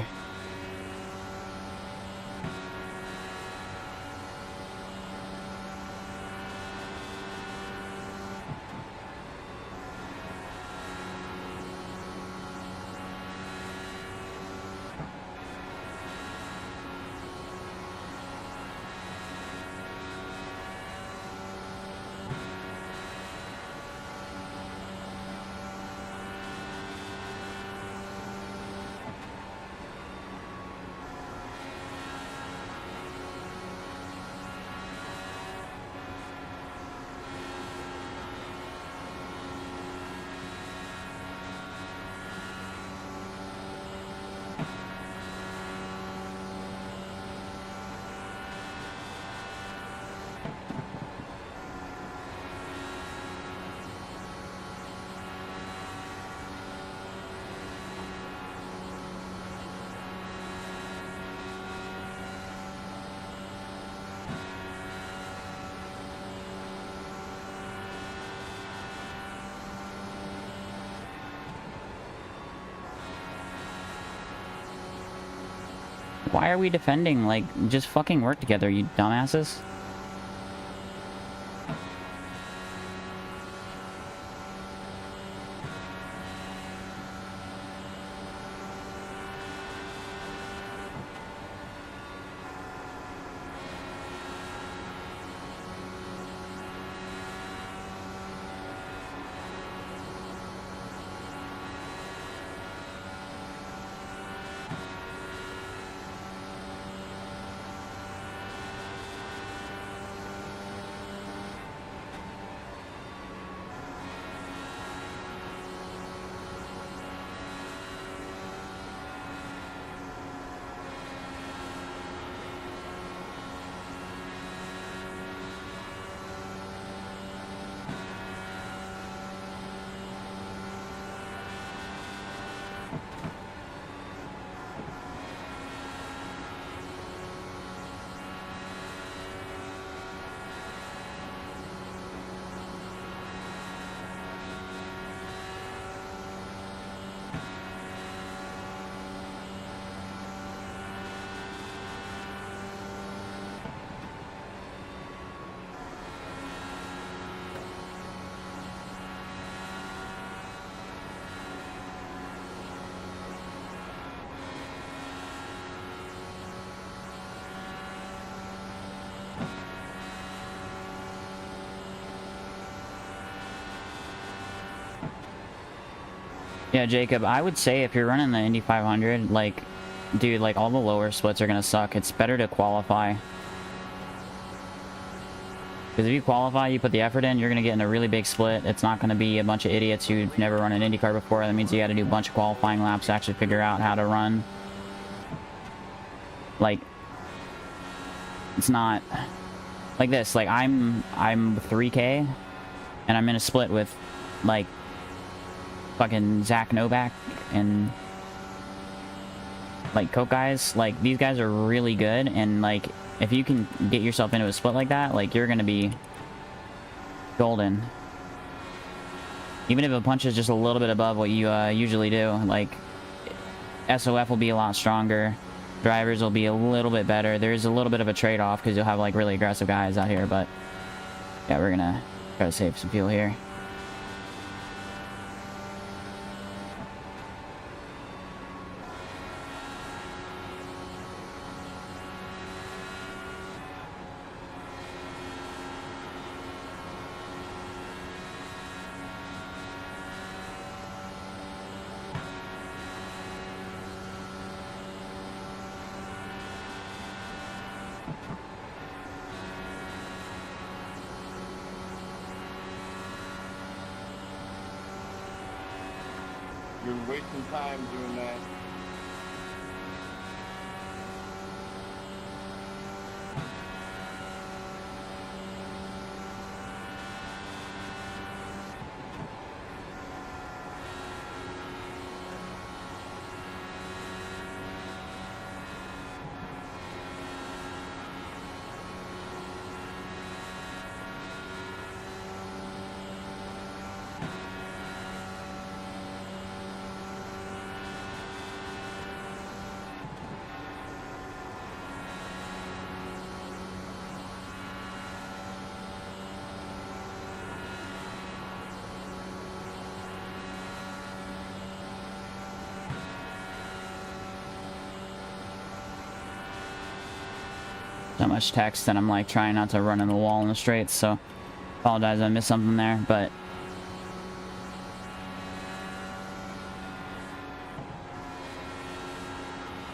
Why are we defending? Like, just fucking work together, you dumbasses. Yeah, Jacob, I would say if you're running the Indy 500, like, dude, like, all the lower splits are gonna suck. It's better to qualify. Because if you qualify, you put the effort in, you're gonna get in a really big split. It's not gonna be a bunch of idiots who've never run an IndyCar before. That means you gotta do a bunch of qualifying laps to actually figure out how to run. Like, it's not like this. Like, I'm 3K, and I'm in a split with, like, fucking Zach Novak and like Coke guys. Like, these guys are really good, and like if you can get yourself into a split like that, like, you're gonna be golden. Even if a punch is just a little bit above what you usually do, like, SOF will be a lot stronger, drivers will be a little bit better. There's a little bit of a trade-off because you'll have like really aggressive guys out here, but yeah, we're gonna try to save some fuel here. You're wasting time doing that. Not much text, and I'm like trying not to run in the wall in the straights, so apologize if I missed something there, but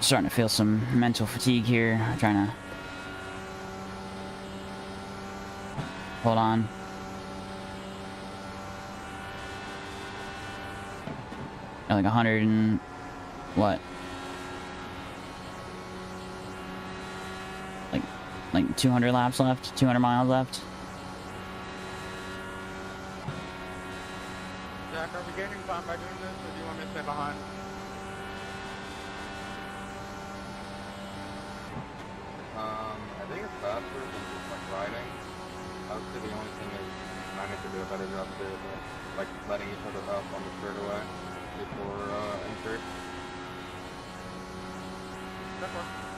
starting to feel some mental fatigue here. I'm trying to hold on. Got like 100 and what? Like 200 laps left, 200 miles left. Jack, are we gaining time by doing this, or do you want me to stay behind? I think it's faster than just like riding. I would say the only thing is I need to do a better job too, but like letting each other up on the straightaway before entry. Definitely.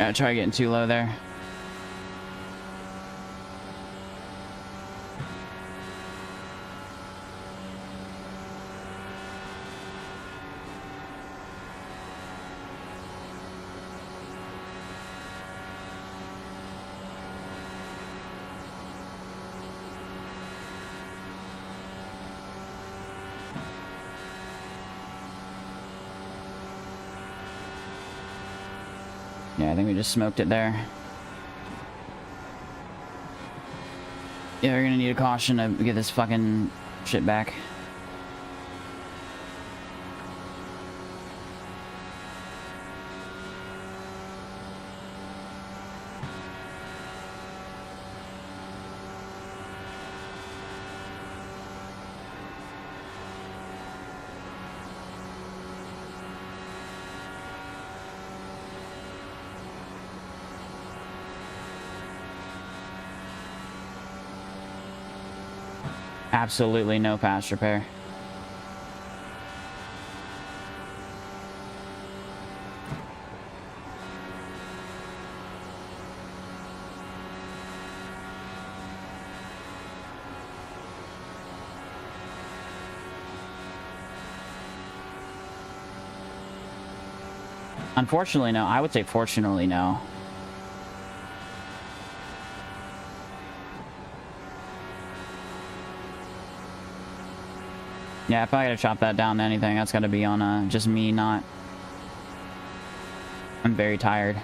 Yeah, try getting too low there. Yeah, I think we just smoked it there. Yeah, we're gonna need a caution to get this fucking shit back. Absolutely no patch repair. Unfortunately, no. I would say fortunately, no. Yeah, if I gotta chop that down to anything, that's gotta be on just me not... I'm very tired.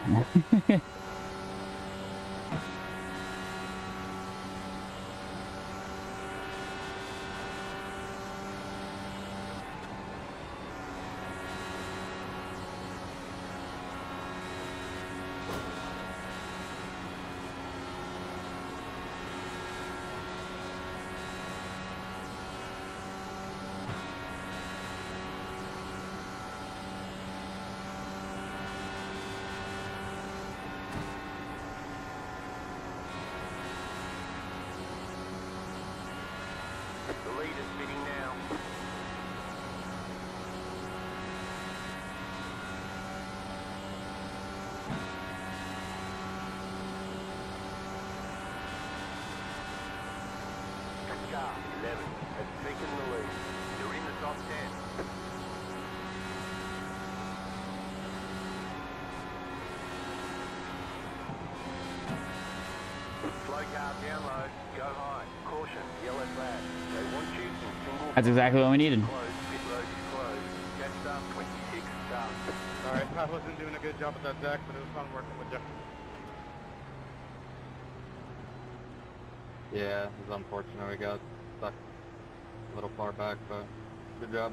The lead is spinning now. Car 11 has taken the lead. You're in the top 10. Slow car down low. Go high. Caution. Yellow flag. They want you in single. That's exactly what we needed. Closed. Pit road is closed. Catch start 26. Start. Alright, I wasn't doing a good job at that deck, but it was fun working with you. Yeah, it was unfortunate we got stuck a little far back, but good job.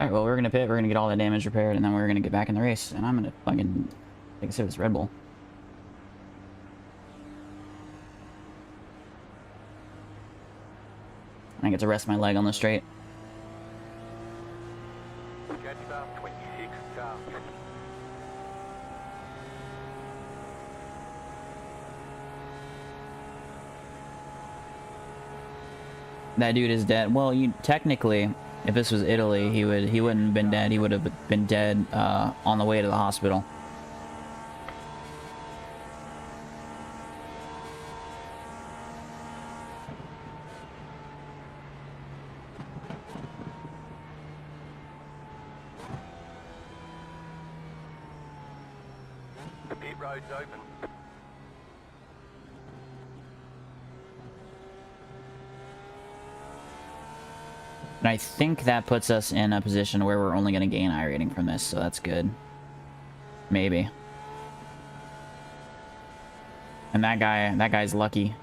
Alright, well, we're gonna pit, we're gonna get all that damage repaired, and then we're gonna get back in the race, and I'm gonna fucking take a sip of this Red Bull. I get to rest my leg on the straight. Catch start 26. Start. That dude is dead. Well, you technically, if this was Italy, he wouldn't have been dead. He would have been dead on the way to the hospital. The pit road's open. And I think that puts us in a position where we're only going to gain iRating from this, so that's good. Maybe. And that guy's lucky.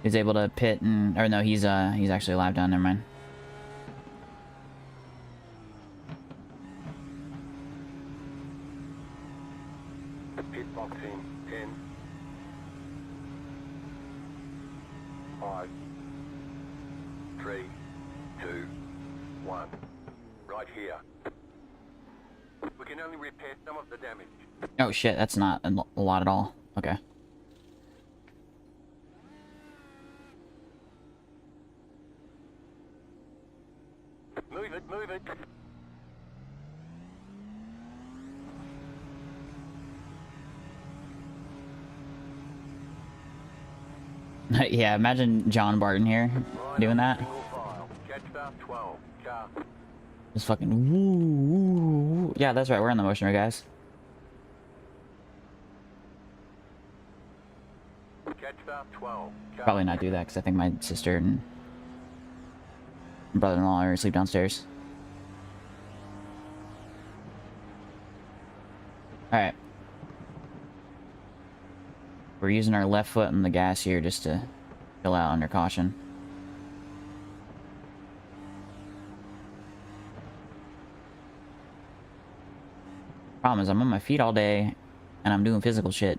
He's able to pit and... Or no, he's actually alive down, never mind. Pit box in 10, 5, 3, 2, 1. Right here. We can only repair some of the damage. Oh shit, that's not a lot at all. Okay. Move it, move it. Yeah, imagine John Barton here doing that. Single file. Catch start 12. Car. Just fucking woo, woo, woo. Yeah, that's right, we're in the motion, right, guys? Catch start 12. Car. Probably not do that, because I think my sister and... My brother-in-law are asleep downstairs. Alright. We're using our left foot on the gas here just to chill out under caution. Problem is, I'm on my feet all day, and I'm doing physical shit.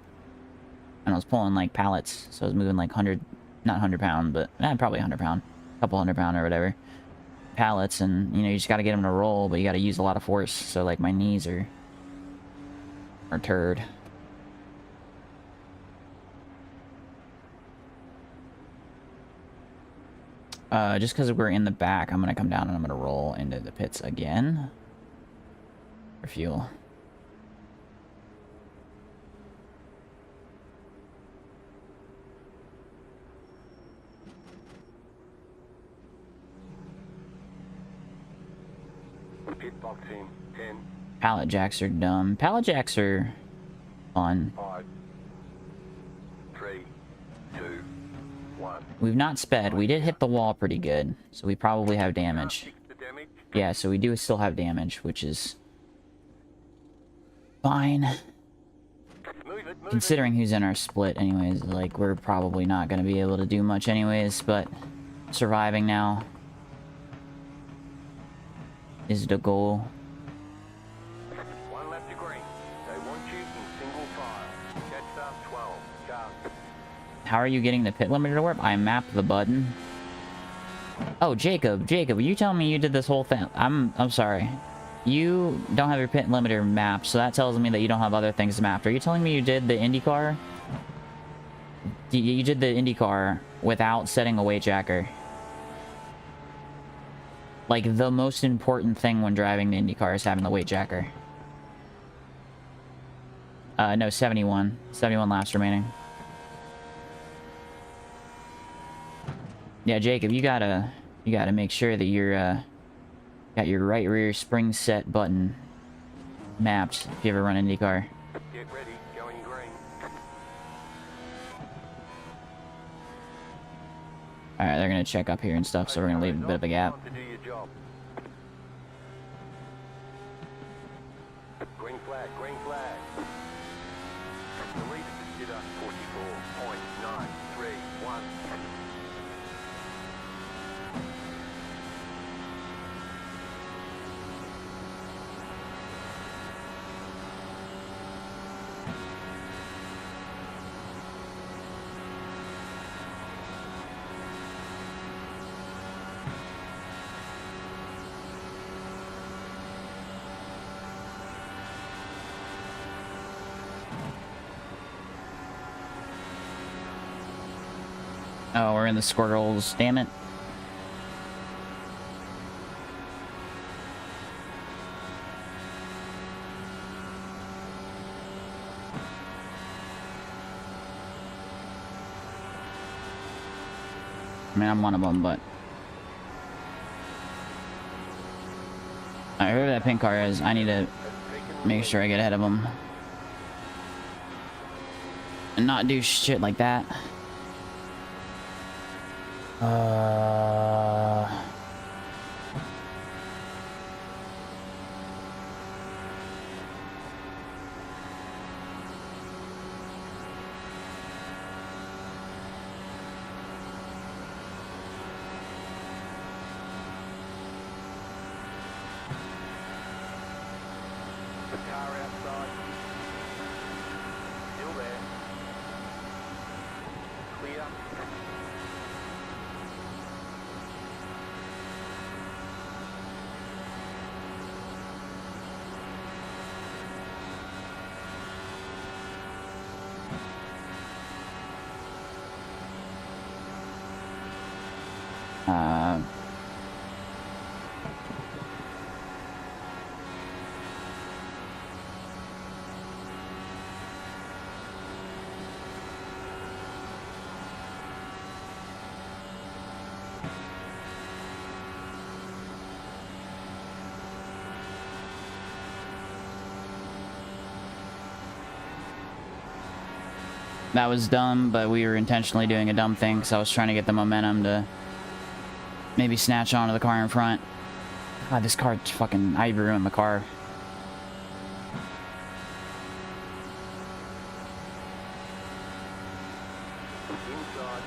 And I was pulling, like, pallets, so I was moving, like, 100... Not 100 pound, but... probably 100 pound. A couple 100 pound or whatever. Pallets, and, you know, you just gotta get them to roll, but you gotta use a lot of force. So, like, my knees are turd. Just because we're in the back, I'm gonna come down and I'm gonna roll into the pits again. For fuel. Pit box in 10, Pallet jacks are dumb. Pallet jacks are fun. 5, 3, 2, 1. We've not sped. We did hit the wall pretty good, so we probably have damage. Fix the damage. Yeah, so we do still have damage, which is fine. Move it, move Considering who's in our split anyways, like, we're probably not going to be able to do much anyways, but surviving now is the goal. it. One lap to green. They want you in single file. Catch start 12. Sharp. How are you getting the pit limiter to work? I mapped the button. Oh, Jacob, are you telling me you did this whole thing? I'm sorry. You don't have your pit limiter mapped, so that tells me that you don't have other things mapped. Are you telling me you did the IndyCar? You did the IndyCar without setting a weight jacker. Like, the most important thing when driving the IndyCar is having the weight jacker. No, 71. 71 laps remaining. Yeah, Jacob, you gotta make sure that you're, got your right rear spring set button mapped if you ever run IndyCar. Get ready. Going green. Alright, they're gonna check up here and stuff, so we're gonna leave a bit of a gap. Time to do your job. Green flag, green flag. The lead is consider 44.931. Oh, we're in the squirrels, damn it. I mean, I'm one of them, but... Alright, whoever that pink car is, I need to make sure I get ahead of them. And not do shit like that. The car outside. Still there. Clear. That was dumb, but we were intentionally doing a dumb thing, because I was trying to get the momentum to Maybe snatch onto the car in front. God, this car fucking... I ruined the car. Inside.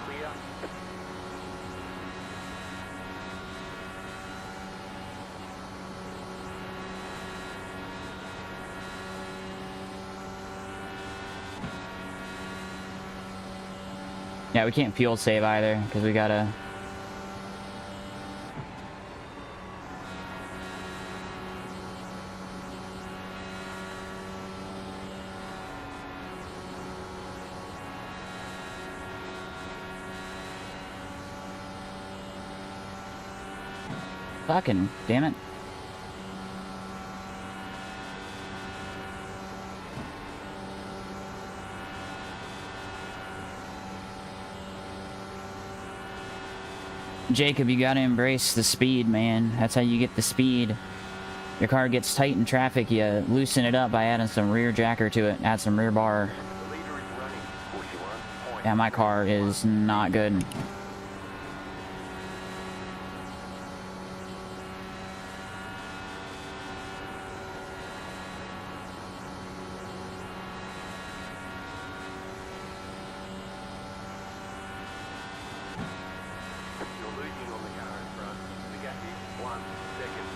Clear. Yeah, we can't fuel save either, because we gotta... Fucking damn it. Jacob, you gotta embrace the speed, man. That's how you get the speed. Your car gets tight in traffic, you loosen it up by adding some rear jacker to it, add some rear bar. The leader is running. Push you on. Point. Yeah, my car is not good. You're losing on the car in front. The gap is 1 second.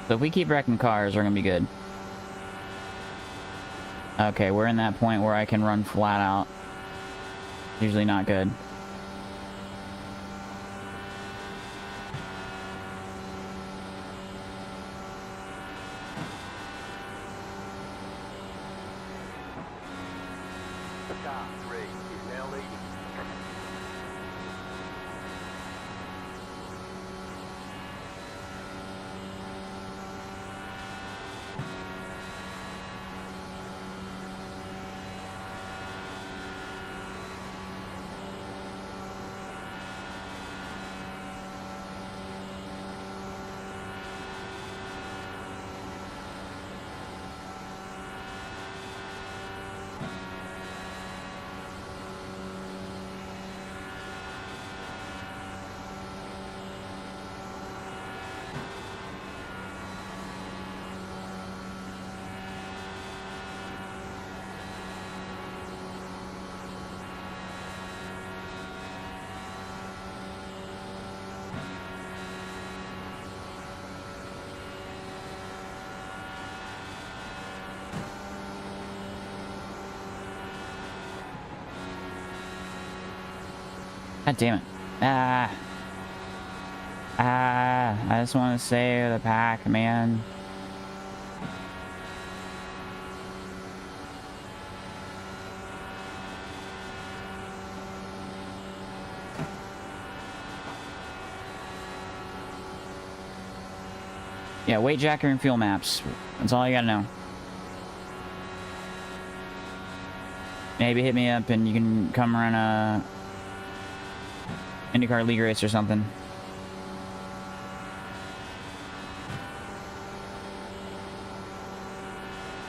So if we keep wrecking cars, we're gonna be good. Okay, we're in that point where I can run flat out. Usually not good. The car 3 is now leading. God damn it. I just want to save the pack, man. Yeah, weight jacker and fuel maps. That's all you gotta know. Maybe hit me up and you can come run a IndyCar League race or something.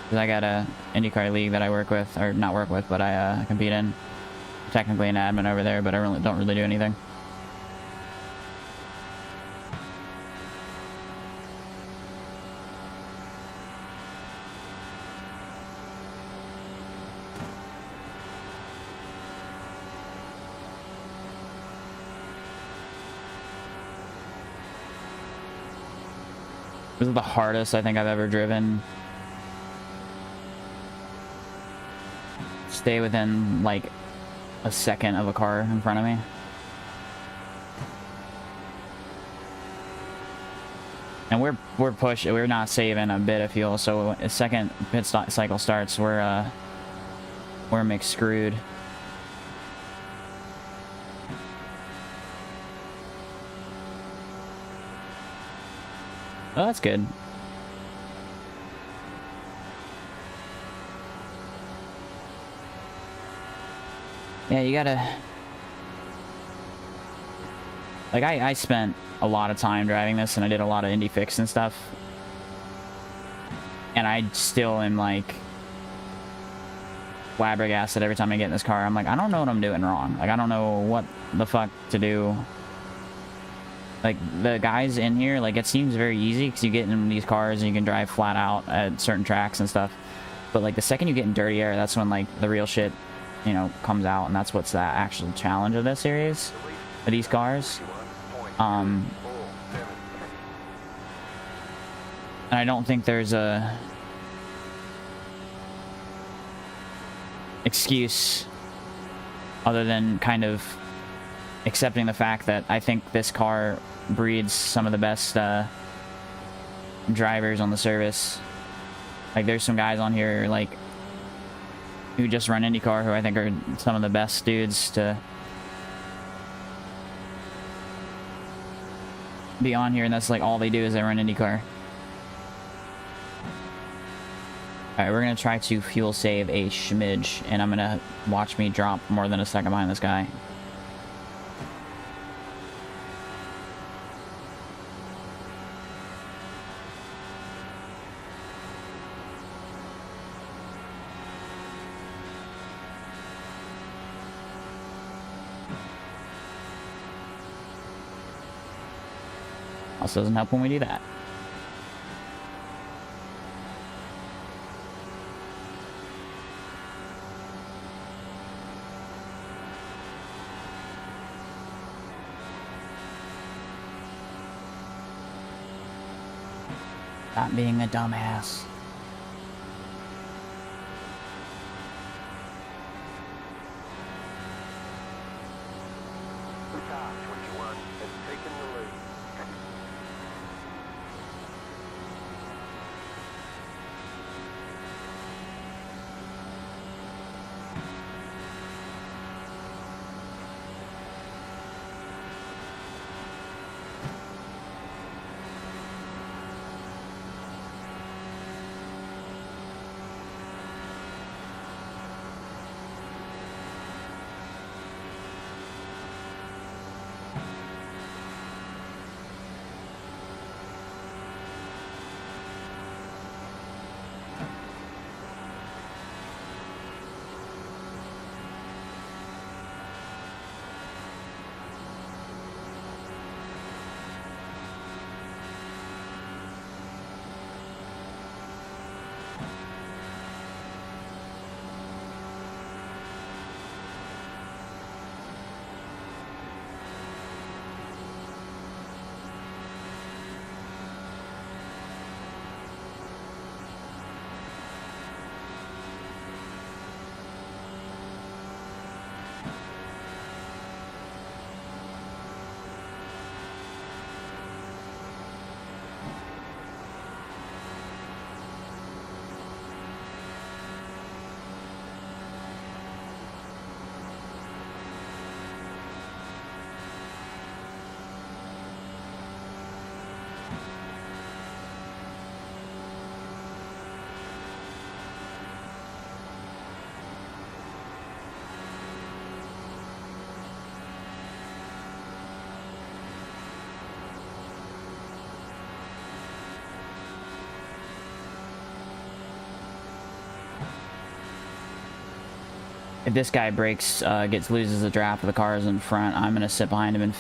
Cause I got a IndyCar League that I work with, or not work with, but I compete in. I'm technically an admin over there, but I don't really do anything. This is the hardest I think I've ever driven. Stay within like a second of a car in front of me. And we're not saving a bit of fuel, so a second pit cycle starts, we're mixed screwed. Oh, that's good. Yeah, you gotta... Like, I spent a lot of time driving this, and I did a lot of Indy fix and stuff. And I still am, like... flabbergasted every time I get in this car. I'm like, I don't know what I'm doing wrong. Like, I don't know what the fuck to do. Like, the guys in here, like, it seems very easy because you get in these cars and you can drive flat out at certain tracks and stuff. But, like, the second you get in dirty air, that's when, like, the real shit, you know, comes out. And that's what's the actual challenge of this series, of these cars. And I don't think there's a excuse other than kind of accepting the fact that I think this car breeds some of the best drivers on the service. Like, there's some guys on here like who just run IndyCar who I think are some of the best dudes to be on here, and that's like all they do is they run IndyCar. Alright, we're gonna try to fuel save a schmidge, and I'm gonna watch me drop more than a second behind this guy. Also doesn't help when we do that. Stop being a dumbass. Car 21 has taken the lead. If this guy breaks, loses a draft of the cars in front, I'm gonna sit behind him in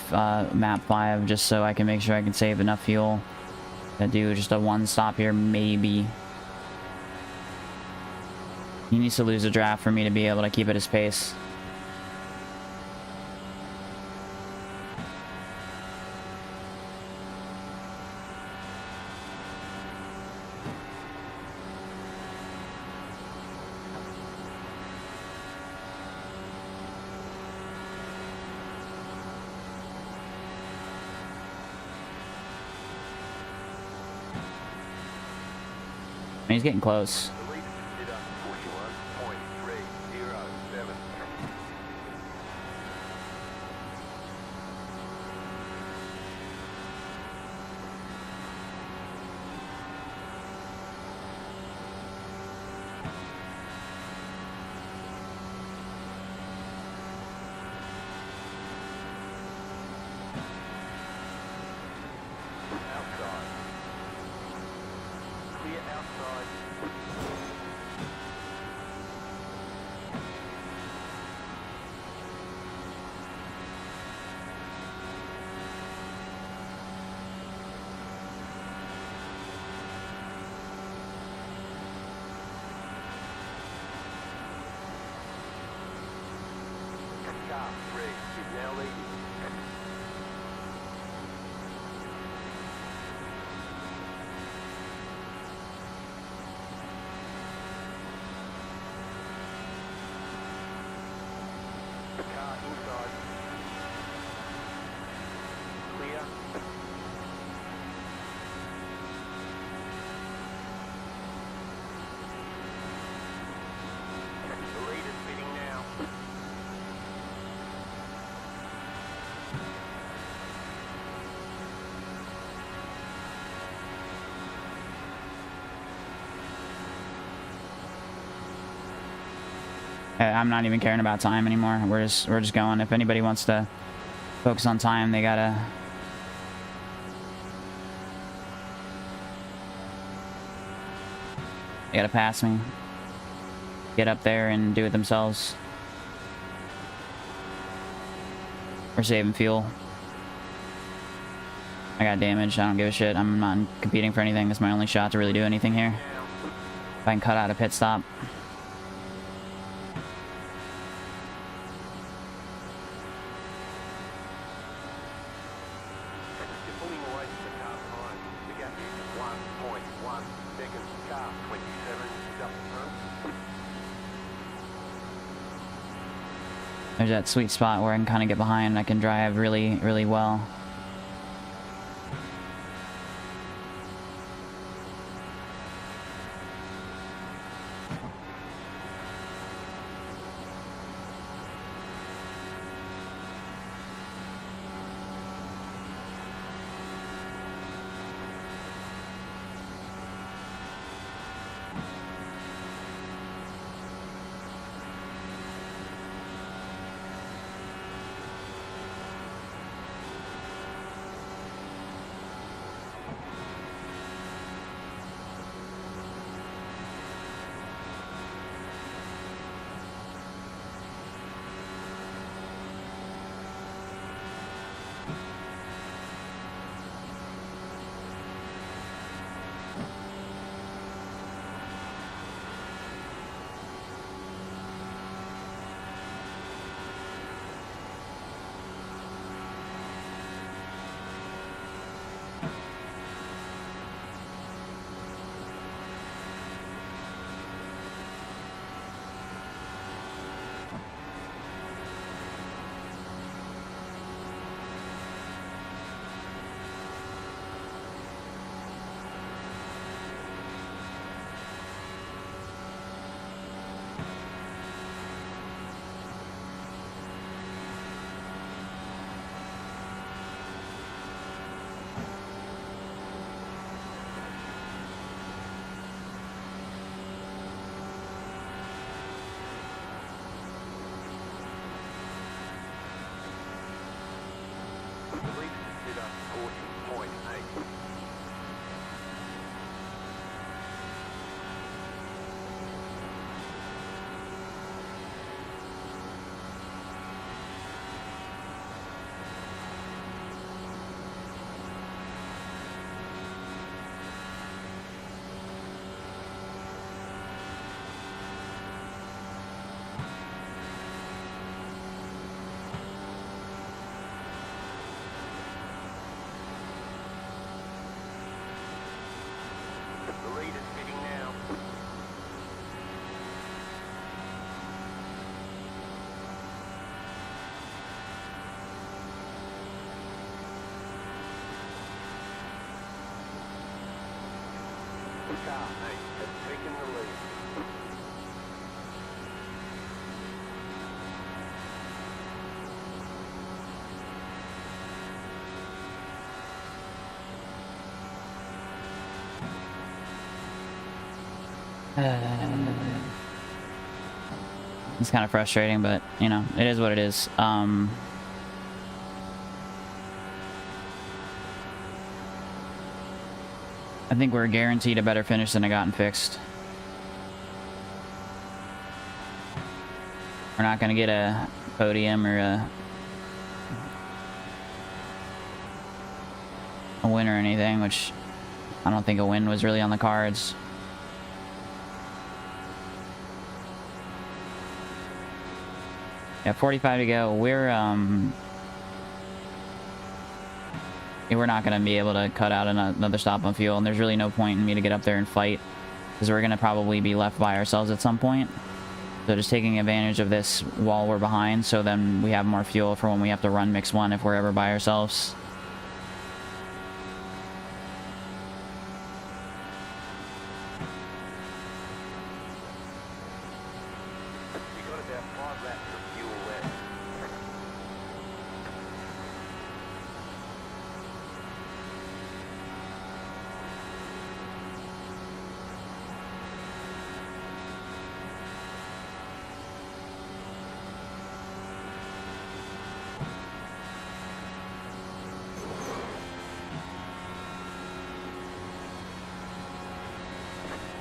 map 5 just so I can make sure I can save enough fuel to do just a one stop here, maybe. He needs to lose a draft for me to be able to keep at his pace. He's getting close. The lead is up 41.307. Outside. Clear outside. now leading. Car inside. Clear. The lead is fitting now. I'm not even caring about time anymore. We're just going. If anybody wants to focus on time, they gotta pass me. Get up there and do it themselves. We're saving fuel. I got damaged. I don't give a shit. I'm not competing for anything. This is my only shot to really do anything here. If I can cut out a pit stop. You're pulling away from the car behind. The gap is 1.1 seconds. Car 27 is up in front. There's that sweet spot where I can kind of get behind. I can drive really, really well. The lead is sit up 40.8. The lead is fitting now. Car 8 has taken the lead. It's kind of frustrating, but you know, it is what it is. I think we're guaranteed a better finish than I gotten fixed. We're not gonna get a podium or a win or anything, which I don't think a win was really on the cards. Yeah, 45 to go. We're not going to be able to cut out another stop on fuel, and there's really no point in me to get up there and fight, because we're going to probably be left by ourselves at some point. So just taking advantage of this while we're behind, so then we have more fuel for when we have to run mix 1 if we're ever by ourselves. You got about 5 laps of fuel left.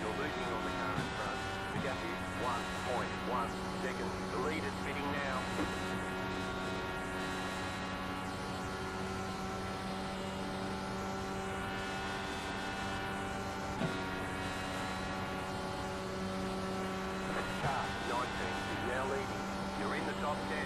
You're losing on the car in front. The gap is 1.1 seconds. The lead is fitting now. Car 19 is now leading. You're in the top 10.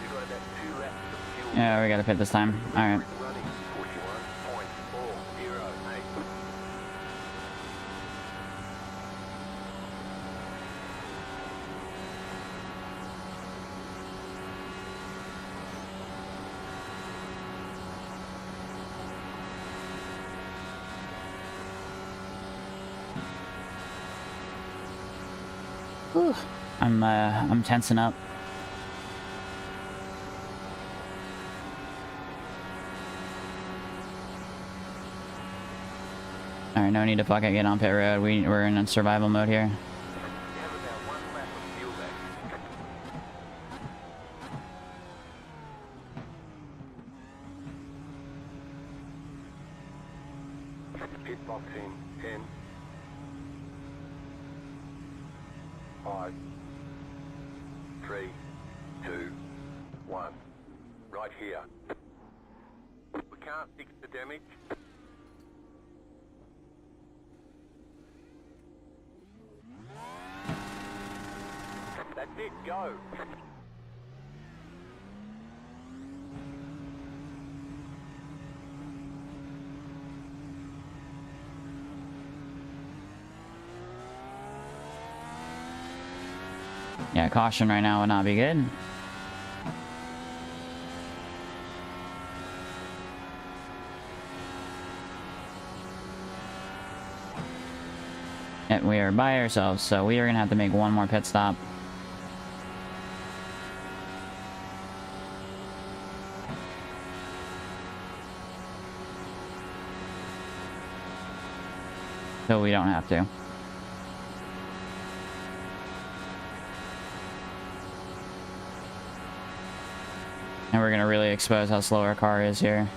You've got about 2 laps of fuel. Yeah, we gotta pit this time. Alright. Running 41.408. Whew. I'm tensing up. Alright, no need to fucking get on pit road. We're in survival mode here. You have about 1 lap of fuel left. Pit box in 10, 5, 3, 2, 1. Right here. We can't fix the damage. That's it, go. Yeah, caution right now would not be good. And we are by ourselves, so we are gonna have to make one more pit stop. So we don't have to. And we're gonna really expose how slow our car is here.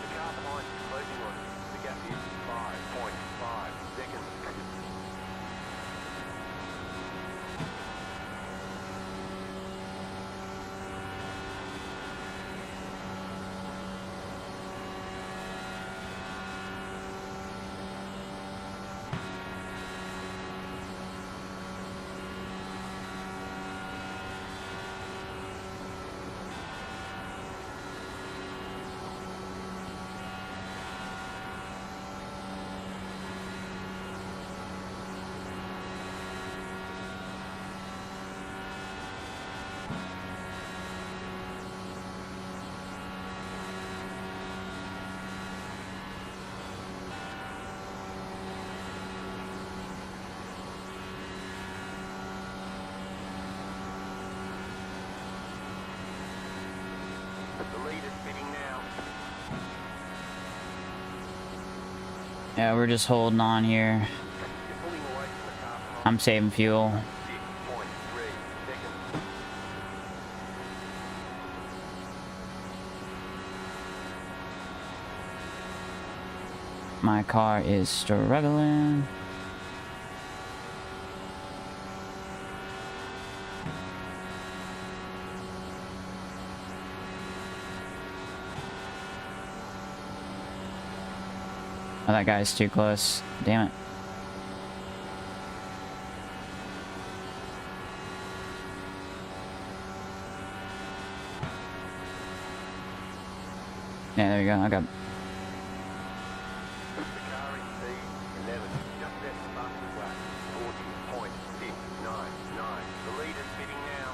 The car behind is closing on you. The gap is 5.5 seconds. Yeah, we're just holding on here. You're pulling away from the car behind. I'm saving fuel. 6.3 seconds. My car is struggling. Oh, that guy's too close. Damn it. Yeah, there you go. I got... The car in P11 just left the fastest lap. 40.699. The leader's pitting now.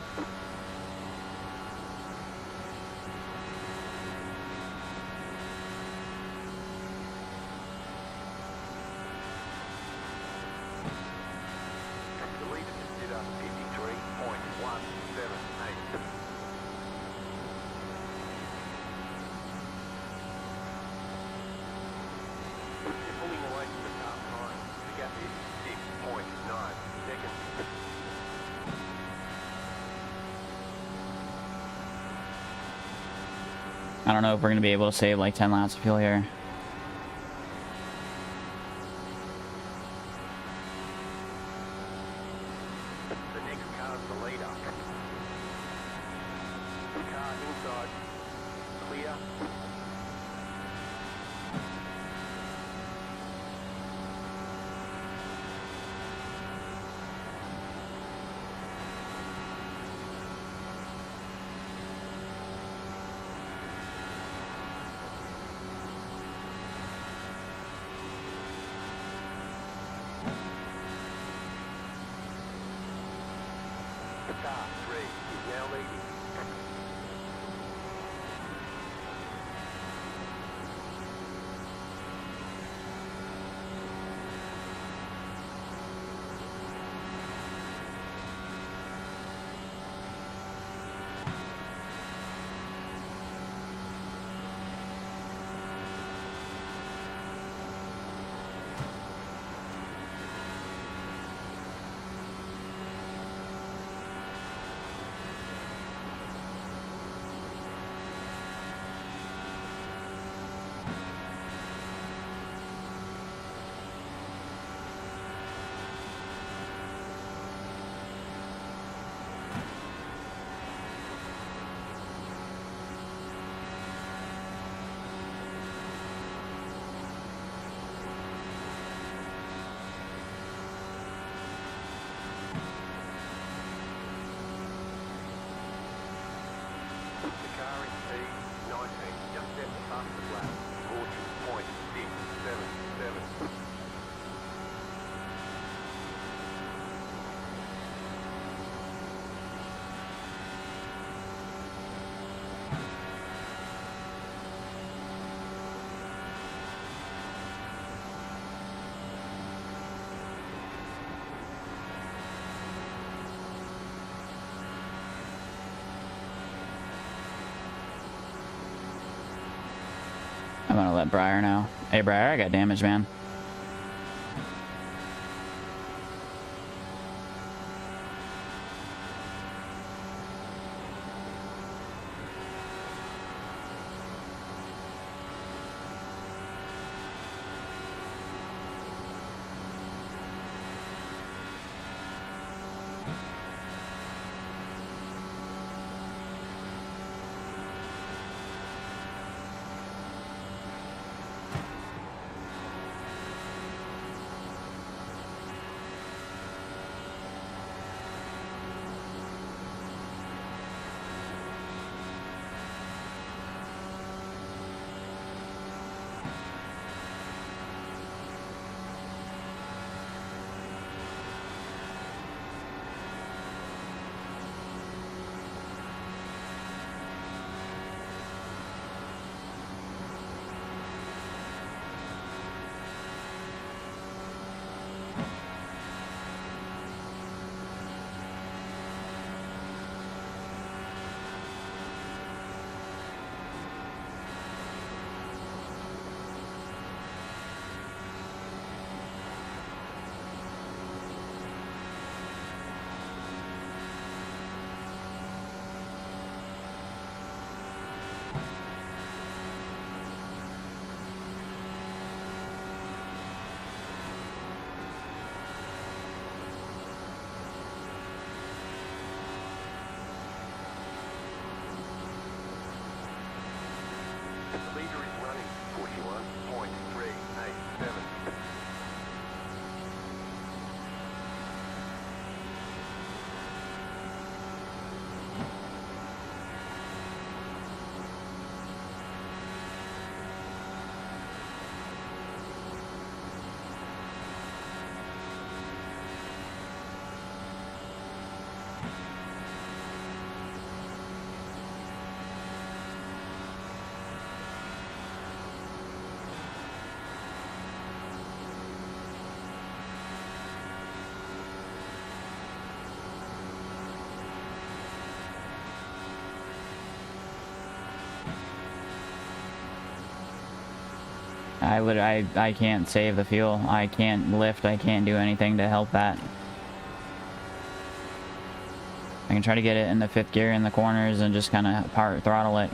The leader just did a 53.178. You're pulling away from the car behind. The gap is 6.9 seconds. I don't know if we're going to be able to save like 10 laps of fuel here. The next car's the leader. The car inside. Clear. The car 3 is now leading. The car in P19 just left the fastest lap. 40.677. I'm gonna let Briar know. Hey, Briar, I got damage, man. Leader is running 41.387. I can't save the fuel. I can't lift. I can't do anything to help that. I can try to get it in the 5th gear in the corners and just kind of power throttle it.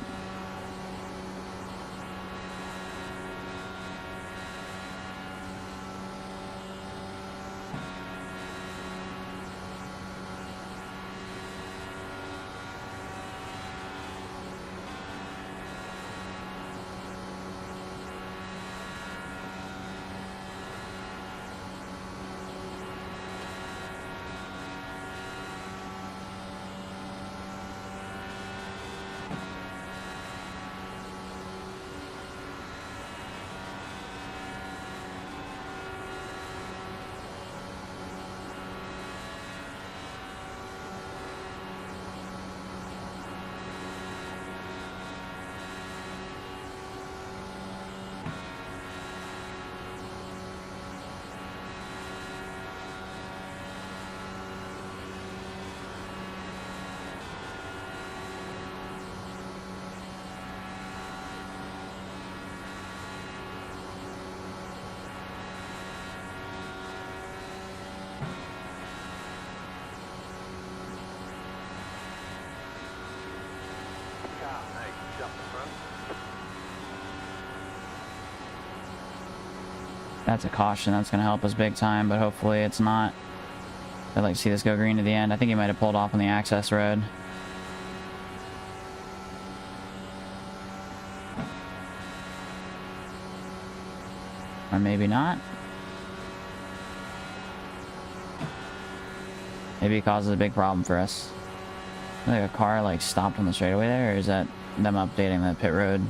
That's a caution. That's going to help us big time, but hopefully it's not. I'd like to see this go green to the end. I think he might have pulled off on the access road. Or maybe not. Maybe it causes a big problem for us. Like a car like stopped on the straightaway there, or is that them updating the pit road?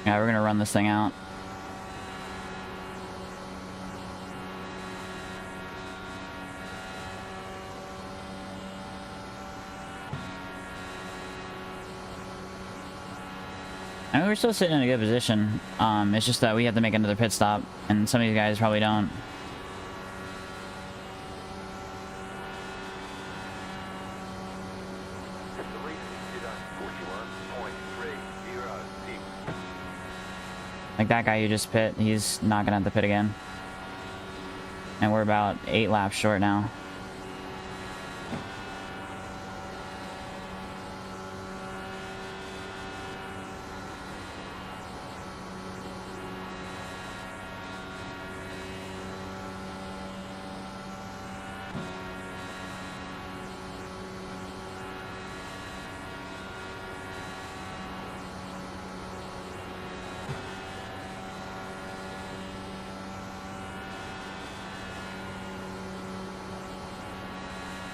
Yeah, we're gonna run this thing out. I mean, we're still sitting in a good position. It's just that we have to make another pit stop, and some of these guys probably don't. Like that guy you just pit, he's not gonna have to pit again. And we're about 8 laps short now.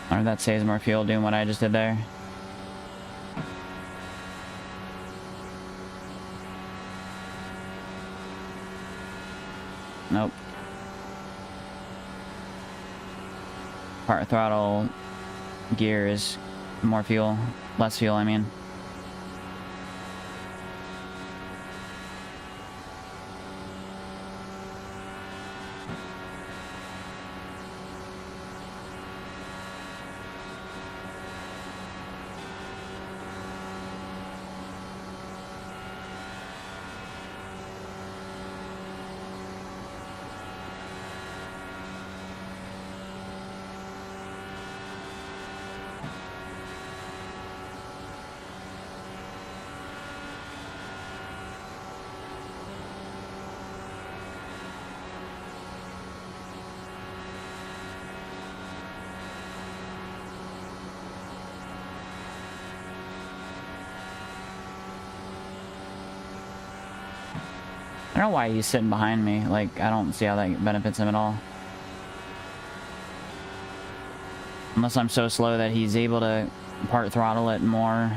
Or that saves more fuel doing what I just did there. Nope. Part throttle gear is more fuel. Less fuel, I mean. I don't know why he's sitting behind me. Like, I don't see how that benefits him at all. Unless I'm so slow that he's able to part throttle it more.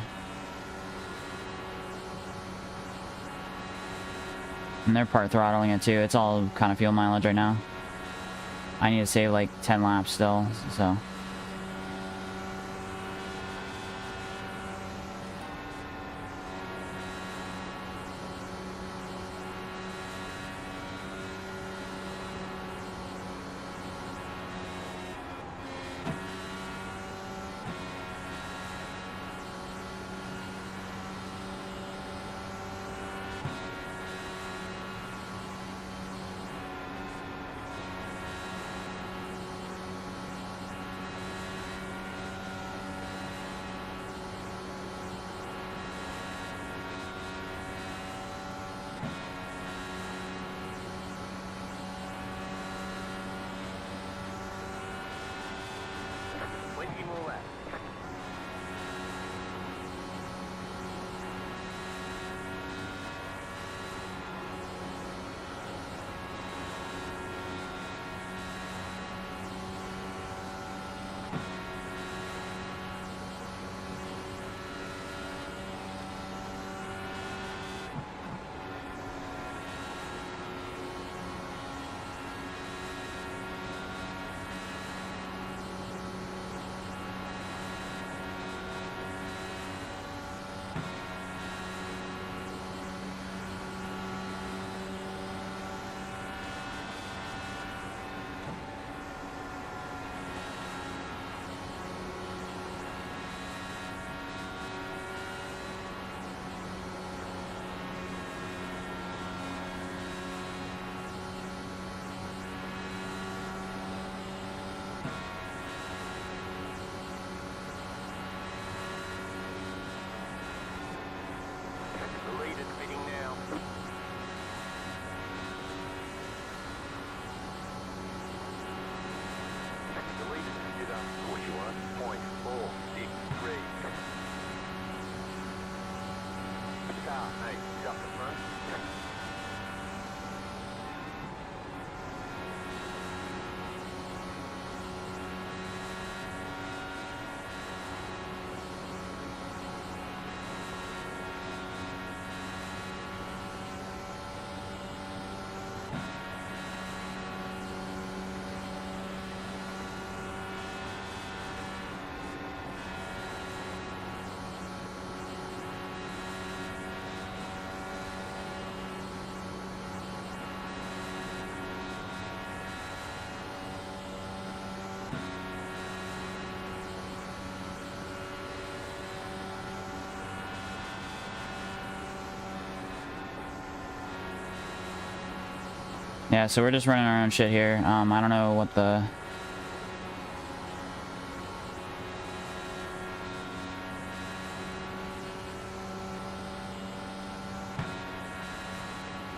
And they're part throttling it too. It's all kind of fuel mileage right now. I need to save like 10 laps still, so... Yeah, so we're just running our own shit here. I don't know what the...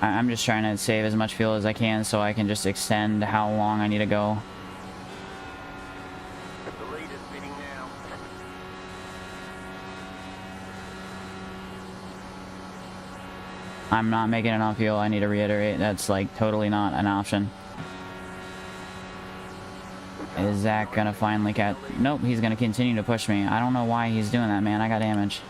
I'm just trying to save as much fuel as I can so I can just extend how long I need to go. The lead is spinning now. I'm not making enough fuel, I need to reiterate. That's like totally not an option. Is Zach gonna finally catch... Nope, he's gonna continue to push me. I don't know why he's doing that, man. I got damage.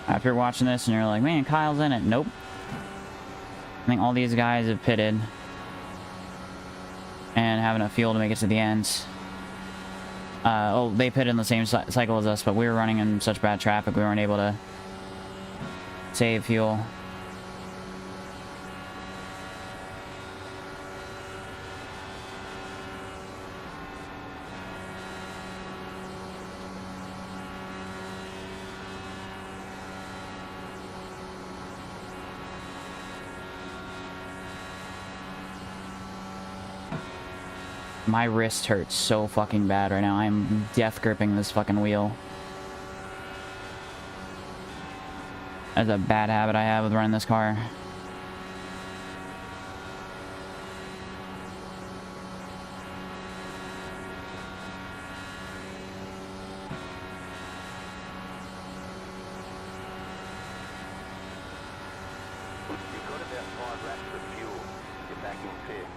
If you're watching this and you're like, man, Kyle's in it. Nope. I think all these guys have pitted. And have enough fuel to make it to the end. Oh, they pitted in the same cycle as us, but we were running in such bad traffic we weren't able to save fuel. My wrist hurts so fucking bad right now. I'm death gripping this fucking wheel. That's a bad habit I have with running this car. You've got about 5 laps of fuel. You're back in fifth.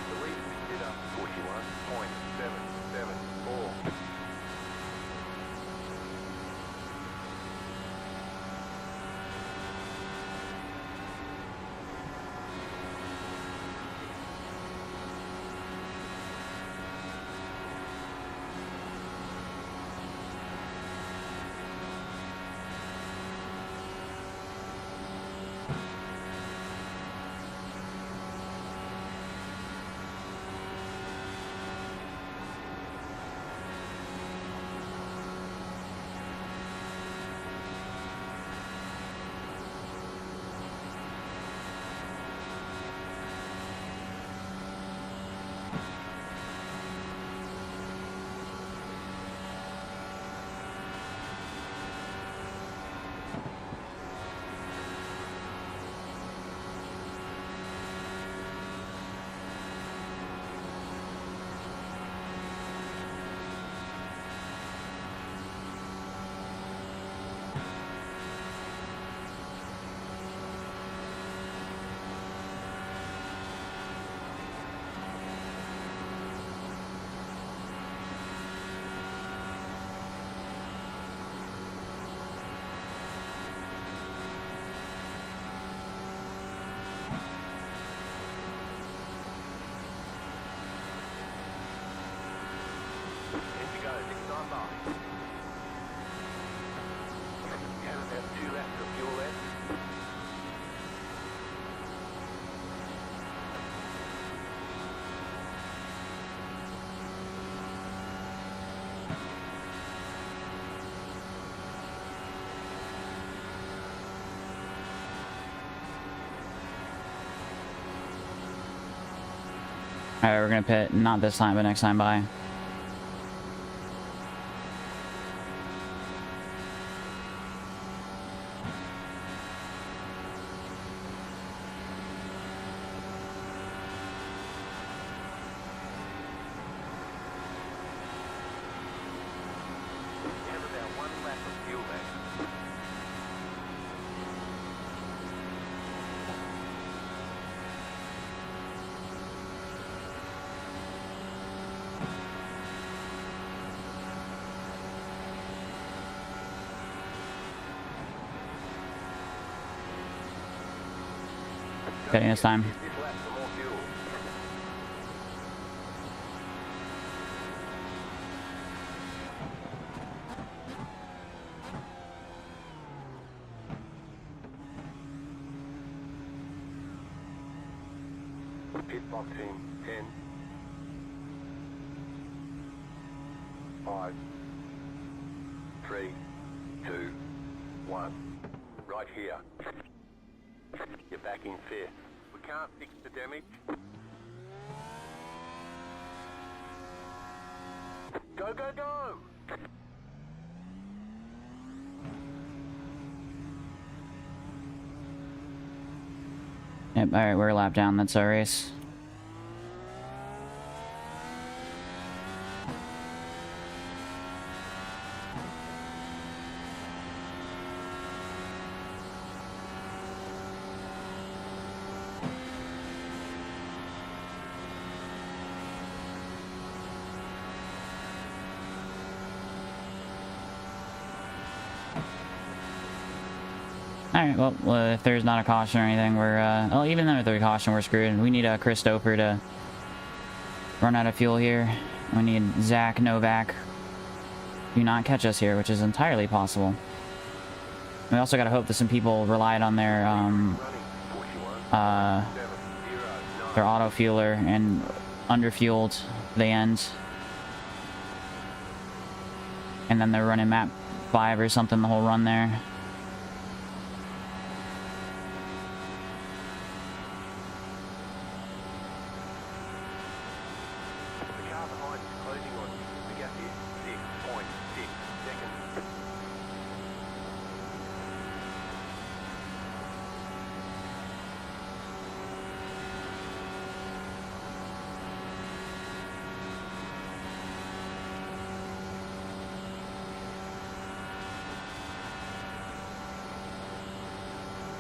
The lead is up 41.774. Indy goes, next time by. You have about 2 laps of fuel left. Alright, we're gonna pit. Not this time, but next time by. You have about 1 lap of fuel left. Pitting this time. Use this lap for more fuel. Pit box in 10, 5, 3, 2, 1. Right here. You're back in fifth. We can't fix the damage. Go, go, go! Yep, alright, we're a lap down. That's our race. Alright, well, if there's not a caution or anything, we're, well, even though there's a caution, we're screwed. We need Chris Stoper to run out of fuel here. We need Zach Novak. Do not catch us here, which is entirely possible. We also gotta hope that some people relied on their auto fueler and underfueled the end. And then they're running map 5 or something the whole run there.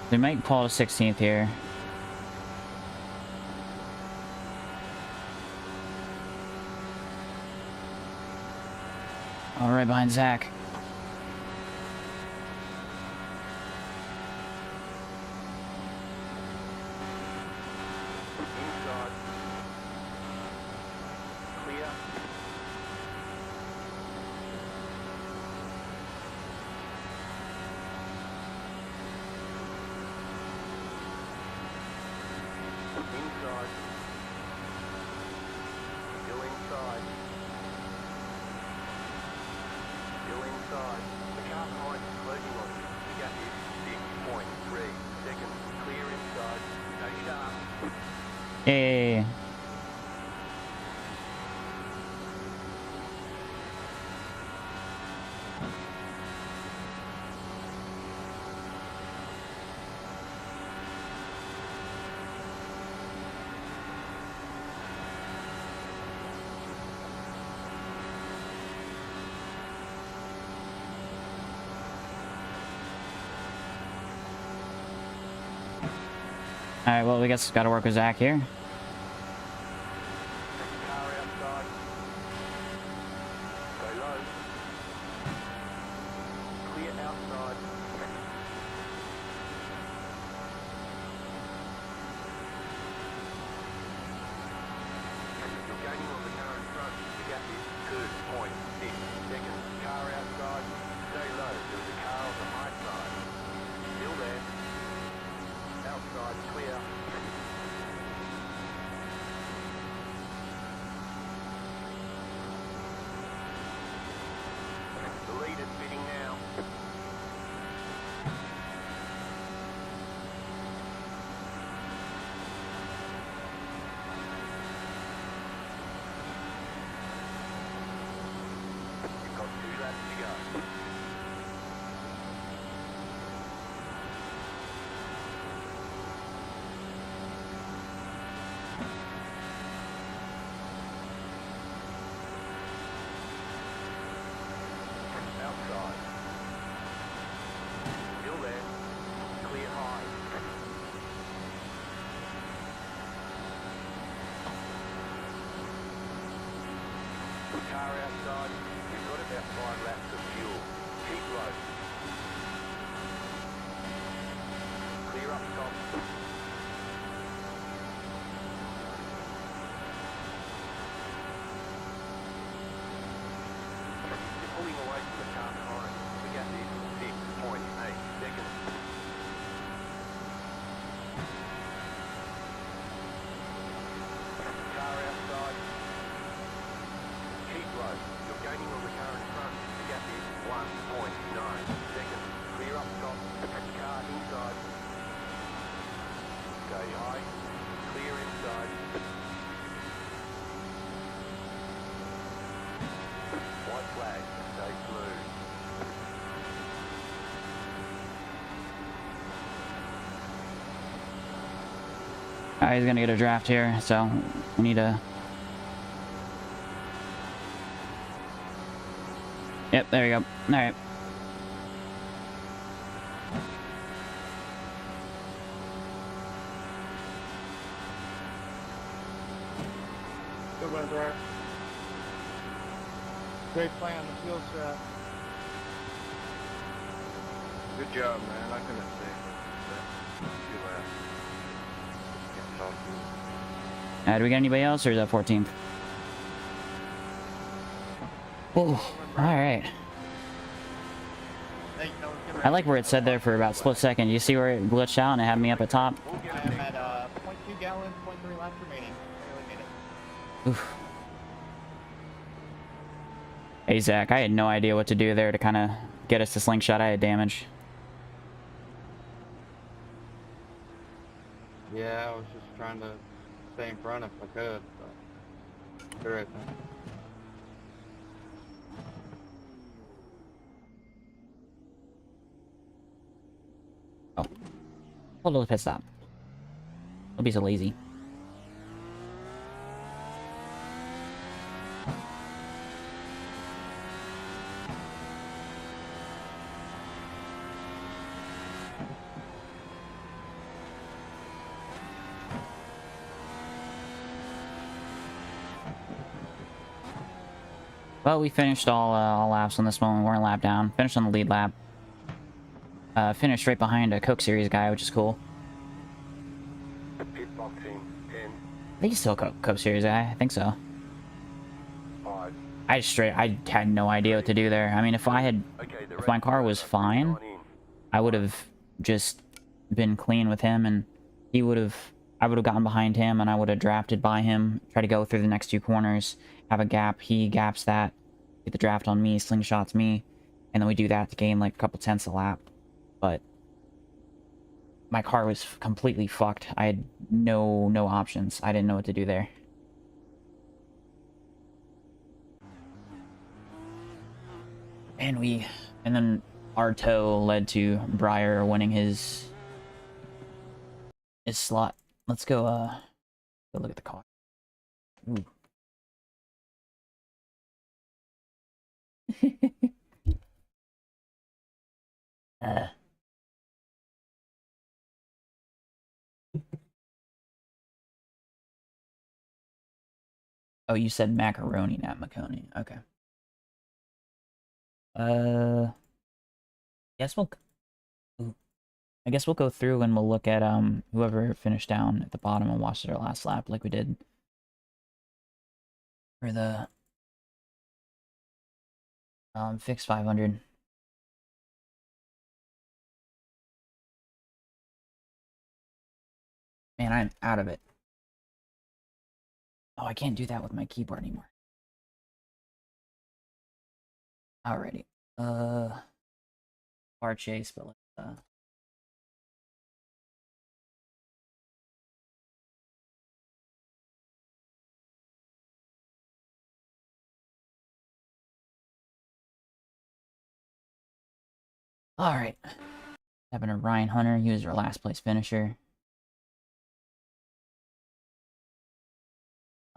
They might pull to 16th here. All right, behind Zach. Inside. Clear. Inside. Still inside. Still inside. The car behind is closing on you. The gap is 6.3 seconds. Clear inside. Stay sharp. Hey. Alright, well, we guess gotta work with Zach here. Car outside. Go low. Clear outside. You're gaining on the car in front. The gap is 2.6 seconds. Car outside. Stay low. There's a car on the high side. Still there. Outside clear. The lead is fitting now. You've got 2 laps to go. Outside. Still there. Clear high. Car outside. We've got about 5 laps of fuel. Keep low. Clear up top. You're pulling away from the car behind. The gap is 6.8 seconds. Car outside. Keep low. You're gaining on the car in front. The gap is 1.9 seconds. Clear up top. Car inside. Stay high. Clear inside. White flag. Stay smooth. He's gonna get a draft here, so we need to... Yep, there you go. Alright. Good one, Brad. Great play on the fuel strap. Good job, man. I couldn't say that. Too loud. Can't talk to you. Do we got anybody else, or is that 14th? Oh, alright. I like where it said there for about a split second. You see where it glitched out and it had me up at top? We'll get I it am fixed. at 0.2 gallons, 0.3 laps remaining. Barely made it. Oof. Hey, Zach, I had no idea what to do there to kind of get us to slingshot. I had damage. Yeah, I was just trying to stay in front if I could, but good right there. Oh. Hold on, pit stop. Don't be so lazy. Well, we finished all laps on this one. We weren't lap down. Finished on the lead lap. Finished right behind a Coke Series guy, which is cool. Pit box team 10, I think he's still a Coke Series guy. I think so. 5. I had no idea what to do there. I mean, if Okay, my car was fine, I would have just been clean with him, and I would have gotten behind him, and I would have drafted by him, try to go through the next two corners, have a gap, he gaps that, get the draft on me, slingshots me, and then we do that to gain like a couple tenths a lap. But my car was completely fucked. I had no options. I didn't know what to do there. And then our tow led to Breyer winning his slot. Let's go go look at the car. Ooh. Oh, you said macaroni, not macaroni. Okay. Guess we'll. Ooh. I guess we'll go through and we'll look at whoever finished down at the bottom and watch their last lap, like we did for the fixed 500. Man, I'm out of it. Oh, I can't do that with my keyboard anymore. Alrighty. Car chase, but let's Alright. Happened to Ryan Hunter, he was our last place finisher.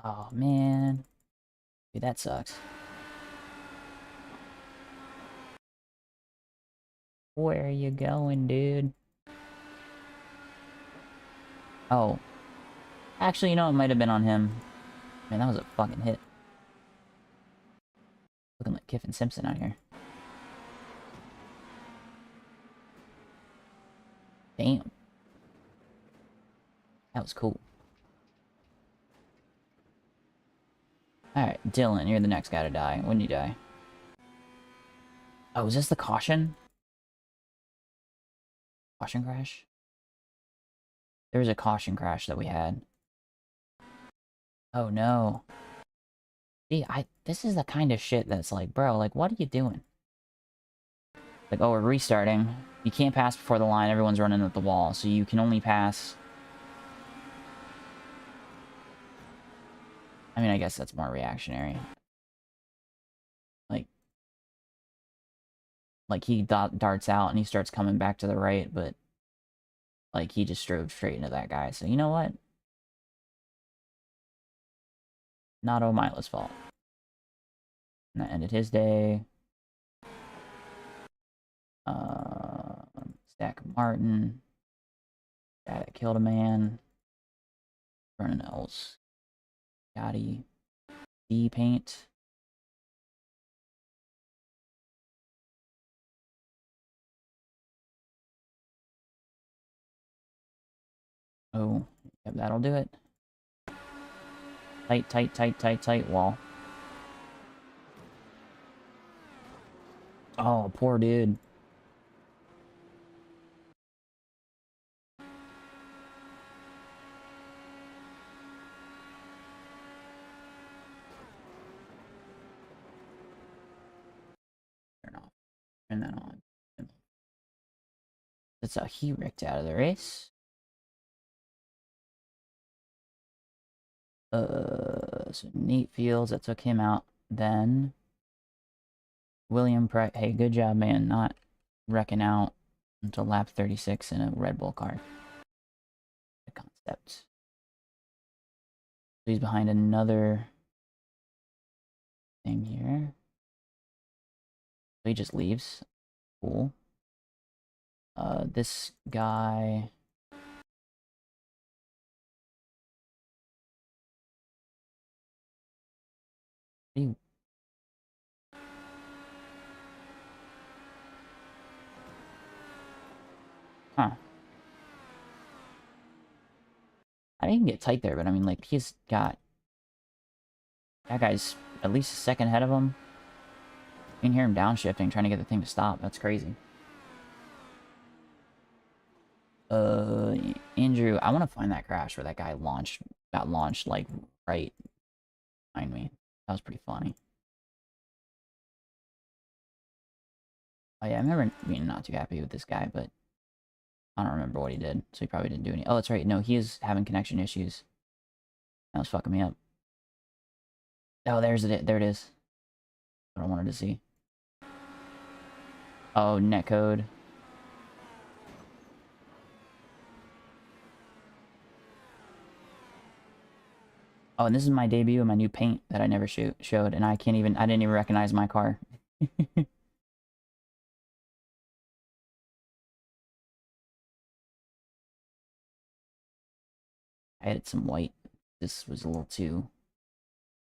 Oh man. Dude, that sucks. Where are you going, dude? Oh. Actually, you know, it might have been on him. Man, that was a fucking hit. Looking like Kiffin Simpson out here. Damn. That was cool. Alright, Dylan, you're the next guy to die. When did you die? Oh, is this the caution? Caution crash? There was a caution crash that we had. Oh no. See, this is the kind of shit that's like, bro, like, what are you doing? Like, oh, we're restarting. You can't pass before the line, everyone's running at the wall, so you can only pass... I mean, I guess that's more reactionary. Like he darts out and he starts coming back to the right, but... like, he just drove straight into that guy, so you know what? Not O'Mila's fault. And that ended his day. Stack Martin. Guy that killed a man. Vernon Ells. Gotti. D paint. Oh, yep, that'll do it. Tight, tight, tight, tight, tight wall. Oh, poor dude. Turn off. Turn that on. That's how he wrecked out of the race. So Nate Fields, that took him out. Then William Price. Hey, good job, man. Not wrecking out until lap 36 in a Red Bull car. The concept. So he's behind another thing here. So he just leaves. Cool. This guy. He... Huh. I didn't get tight there, but I mean, like, he's got... That guy's at least a second ahead of him. You can hear him downshifting, trying to get the thing to stop. That's crazy. Andrew, I want to find that crash where that guy got launched, like, right behind me. That was pretty funny. Oh yeah, I remember being not too happy with this guy, but I don't remember what he did, so he probably didn't do any. Oh, that's right. No, he is having connection issues. That was fucking me up. Oh, there's it. There it is. What I wanted to see. Oh, netcode. Oh, and this is my debut of my new paint that I never showed, and I didn't even recognize my car. I added some white. This was a little too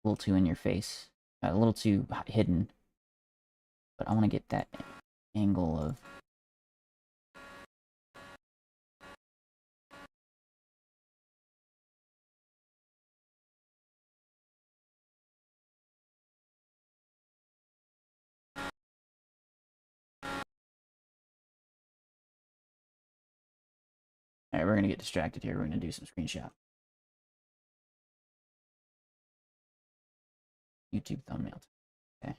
in your face. A little too hidden. But I want to get that angle of... Alright, we're gonna get distracted here. We're gonna do some screenshot. YouTube thumbnail. Okay.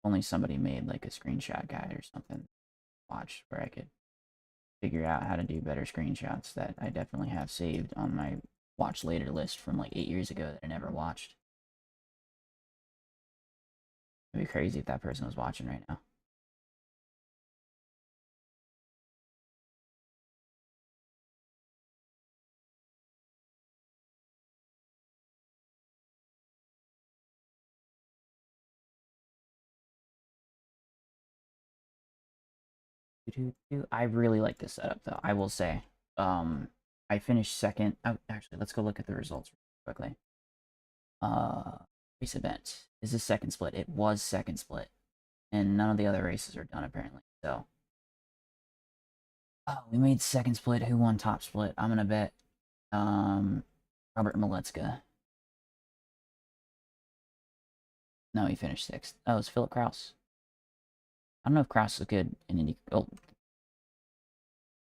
Only somebody made like a screenshot guide or something. Watch where I could figure out how to do better screenshots that I definitely have saved on my watch later list from like 8 years ago that I never watched. It'd be crazy if that person was watching right now. I really like this setup though, I will say. I finished second. Oh, actually, let's go look at the results quickly. Race event. Is this second split? It was second split. And none of the other races are done apparently. So oh, we made second split. Who won top split? I'm gonna bet Robert Maletska. No, he finished sixth. Oh, it's Philip Kraus. I don't know if Kraus is good in Indy. Oh,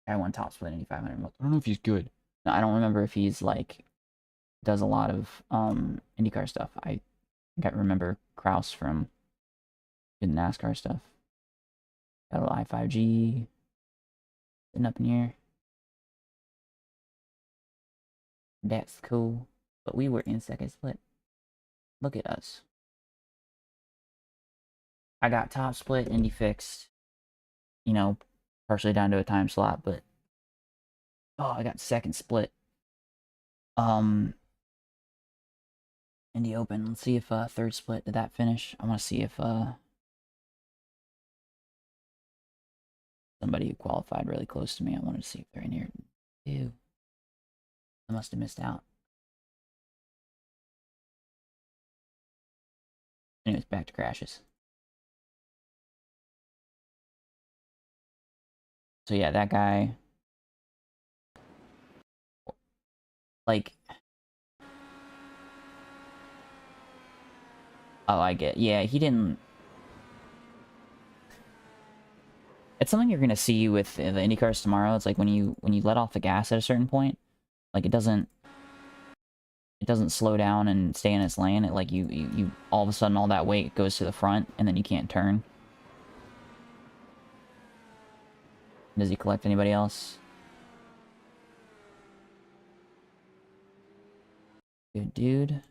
I won top split Indy 500. I don't know if he's good. No, I don't remember if he's like does a lot of IndyCar stuff. I think I remember Kraus from good NASCAR stuff. Got a little I5G sitting up in here. That's cool. But we were in second split. Look at us. I got top split, Indy fixed. You know, partially down to a time slot, but oh, I got second split. Indy Open. Let's see if third split, did that finish? I want to see if somebody who qualified really close to me. I wanted to see if they're in here. Ew. I must have missed out. Anyways, back to crashes. So yeah, that guy, like, oh, I get, yeah, he didn't. It's something you're gonna see with the IndyCars tomorrow. It's like when you let off the gas at a certain point, like it doesn't slow down and stay in its lane. It like you all of a sudden all that weight goes to the front and then you can't turn. Does he collect anybody else? Good dude.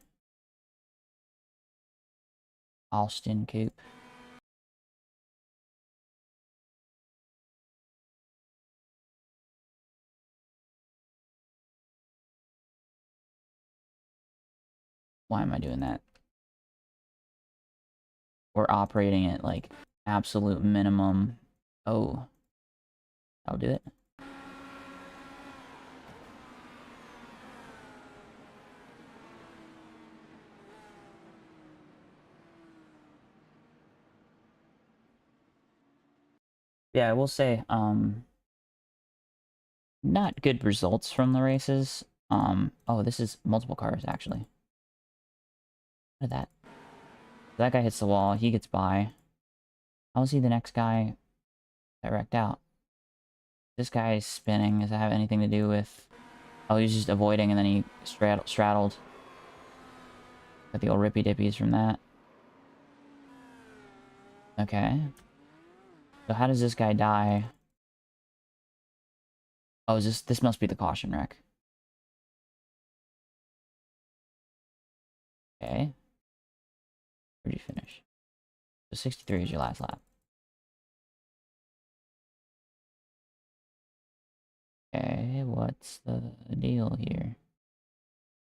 Alston Coop. Why am I doing that? We're operating at like absolute minimum. Oh, I'll do it. Yeah, I will say, not good results from the races. Oh, this is multiple cars, actually. Look at that. That guy hits the wall, he gets by. How is he the next guy that wrecked out? This guy is spinning. Does that have anything to do with... Oh, he's just avoiding and then he straddled. Got the old rippy dippies from that. Okay. So how does this guy die? Oh, is this must be the caution wreck. Okay. Where'd you finish? So 63 is your last lap. Okay, what's the deal here?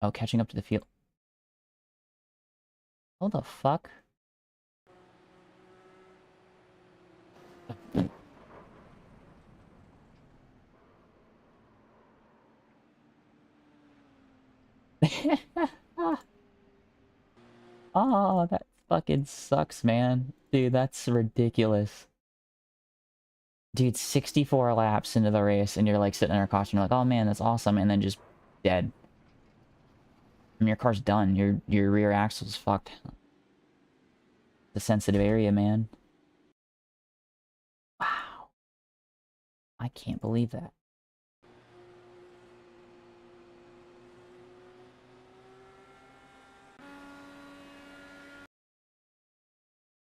Oh, catching up to the field. What the fuck? Oh, that fucking sucks, man. Dude, that's ridiculous. Dude, 64 laps into the race, and you're like sitting in a caution, you're like, oh man, that's awesome, and then just dead. I mean, your car's done. Your rear axle's fucked. The sensitive area, man. Wow. I can't believe that.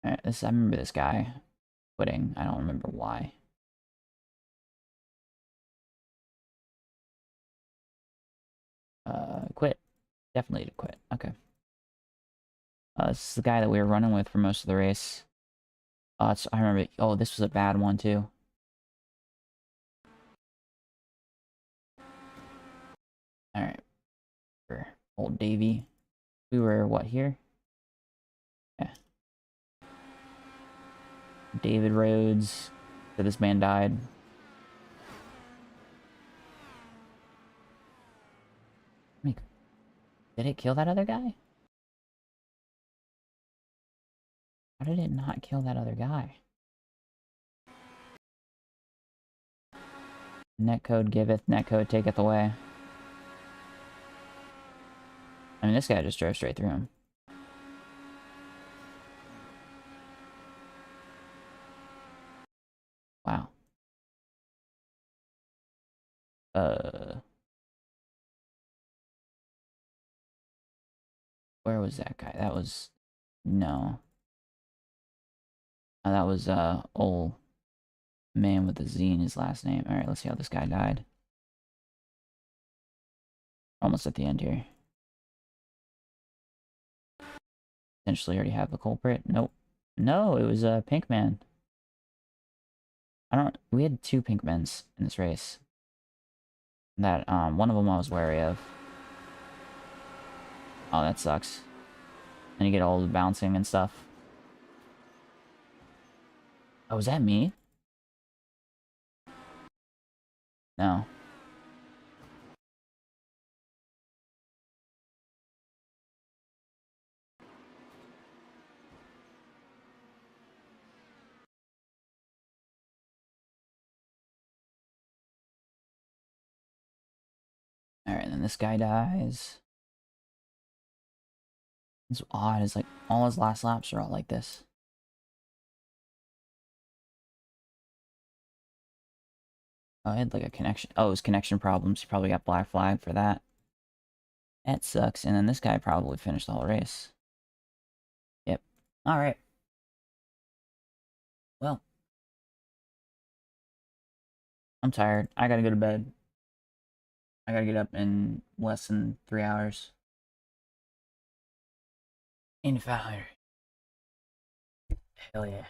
Alright, I remember this guy quitting. I don't remember why. Quit. Definitely did quit. Okay. This is the guy that we were running with for most of the race. I remember. Oh, this was a bad one too. All right, for old Davy. We were what here? Yeah. David Rhodes. So this man died. Did it kill that other guy? How did it not kill that other guy? Netcode giveth, netcode taketh away. I mean, this guy just drove straight through him. Wow. Where was that guy? That was... No. Oh, that was, old man with a Z in his last name. Alright, let's see how this guy died. Almost at the end here. Potentially already have the culprit. Nope. No, it was, Pink Man. I don't. We had 2 pink bins in this race. That one of them I was wary of. Oh, that sucks. And you get all the bouncing and stuff. Oh, is that me? No. Alright, then this guy dies. It's odd, it's like all his last laps are all like this. Oh, I had like a connection. Oh, it was connection problems. He probably got black flag for that. That sucks. And then this guy probably finished the whole race. Yep. Alright. Well. I'm tired. I gotta go to bed. I gotta get up in less than 3 hours. In fire. Hell yeah.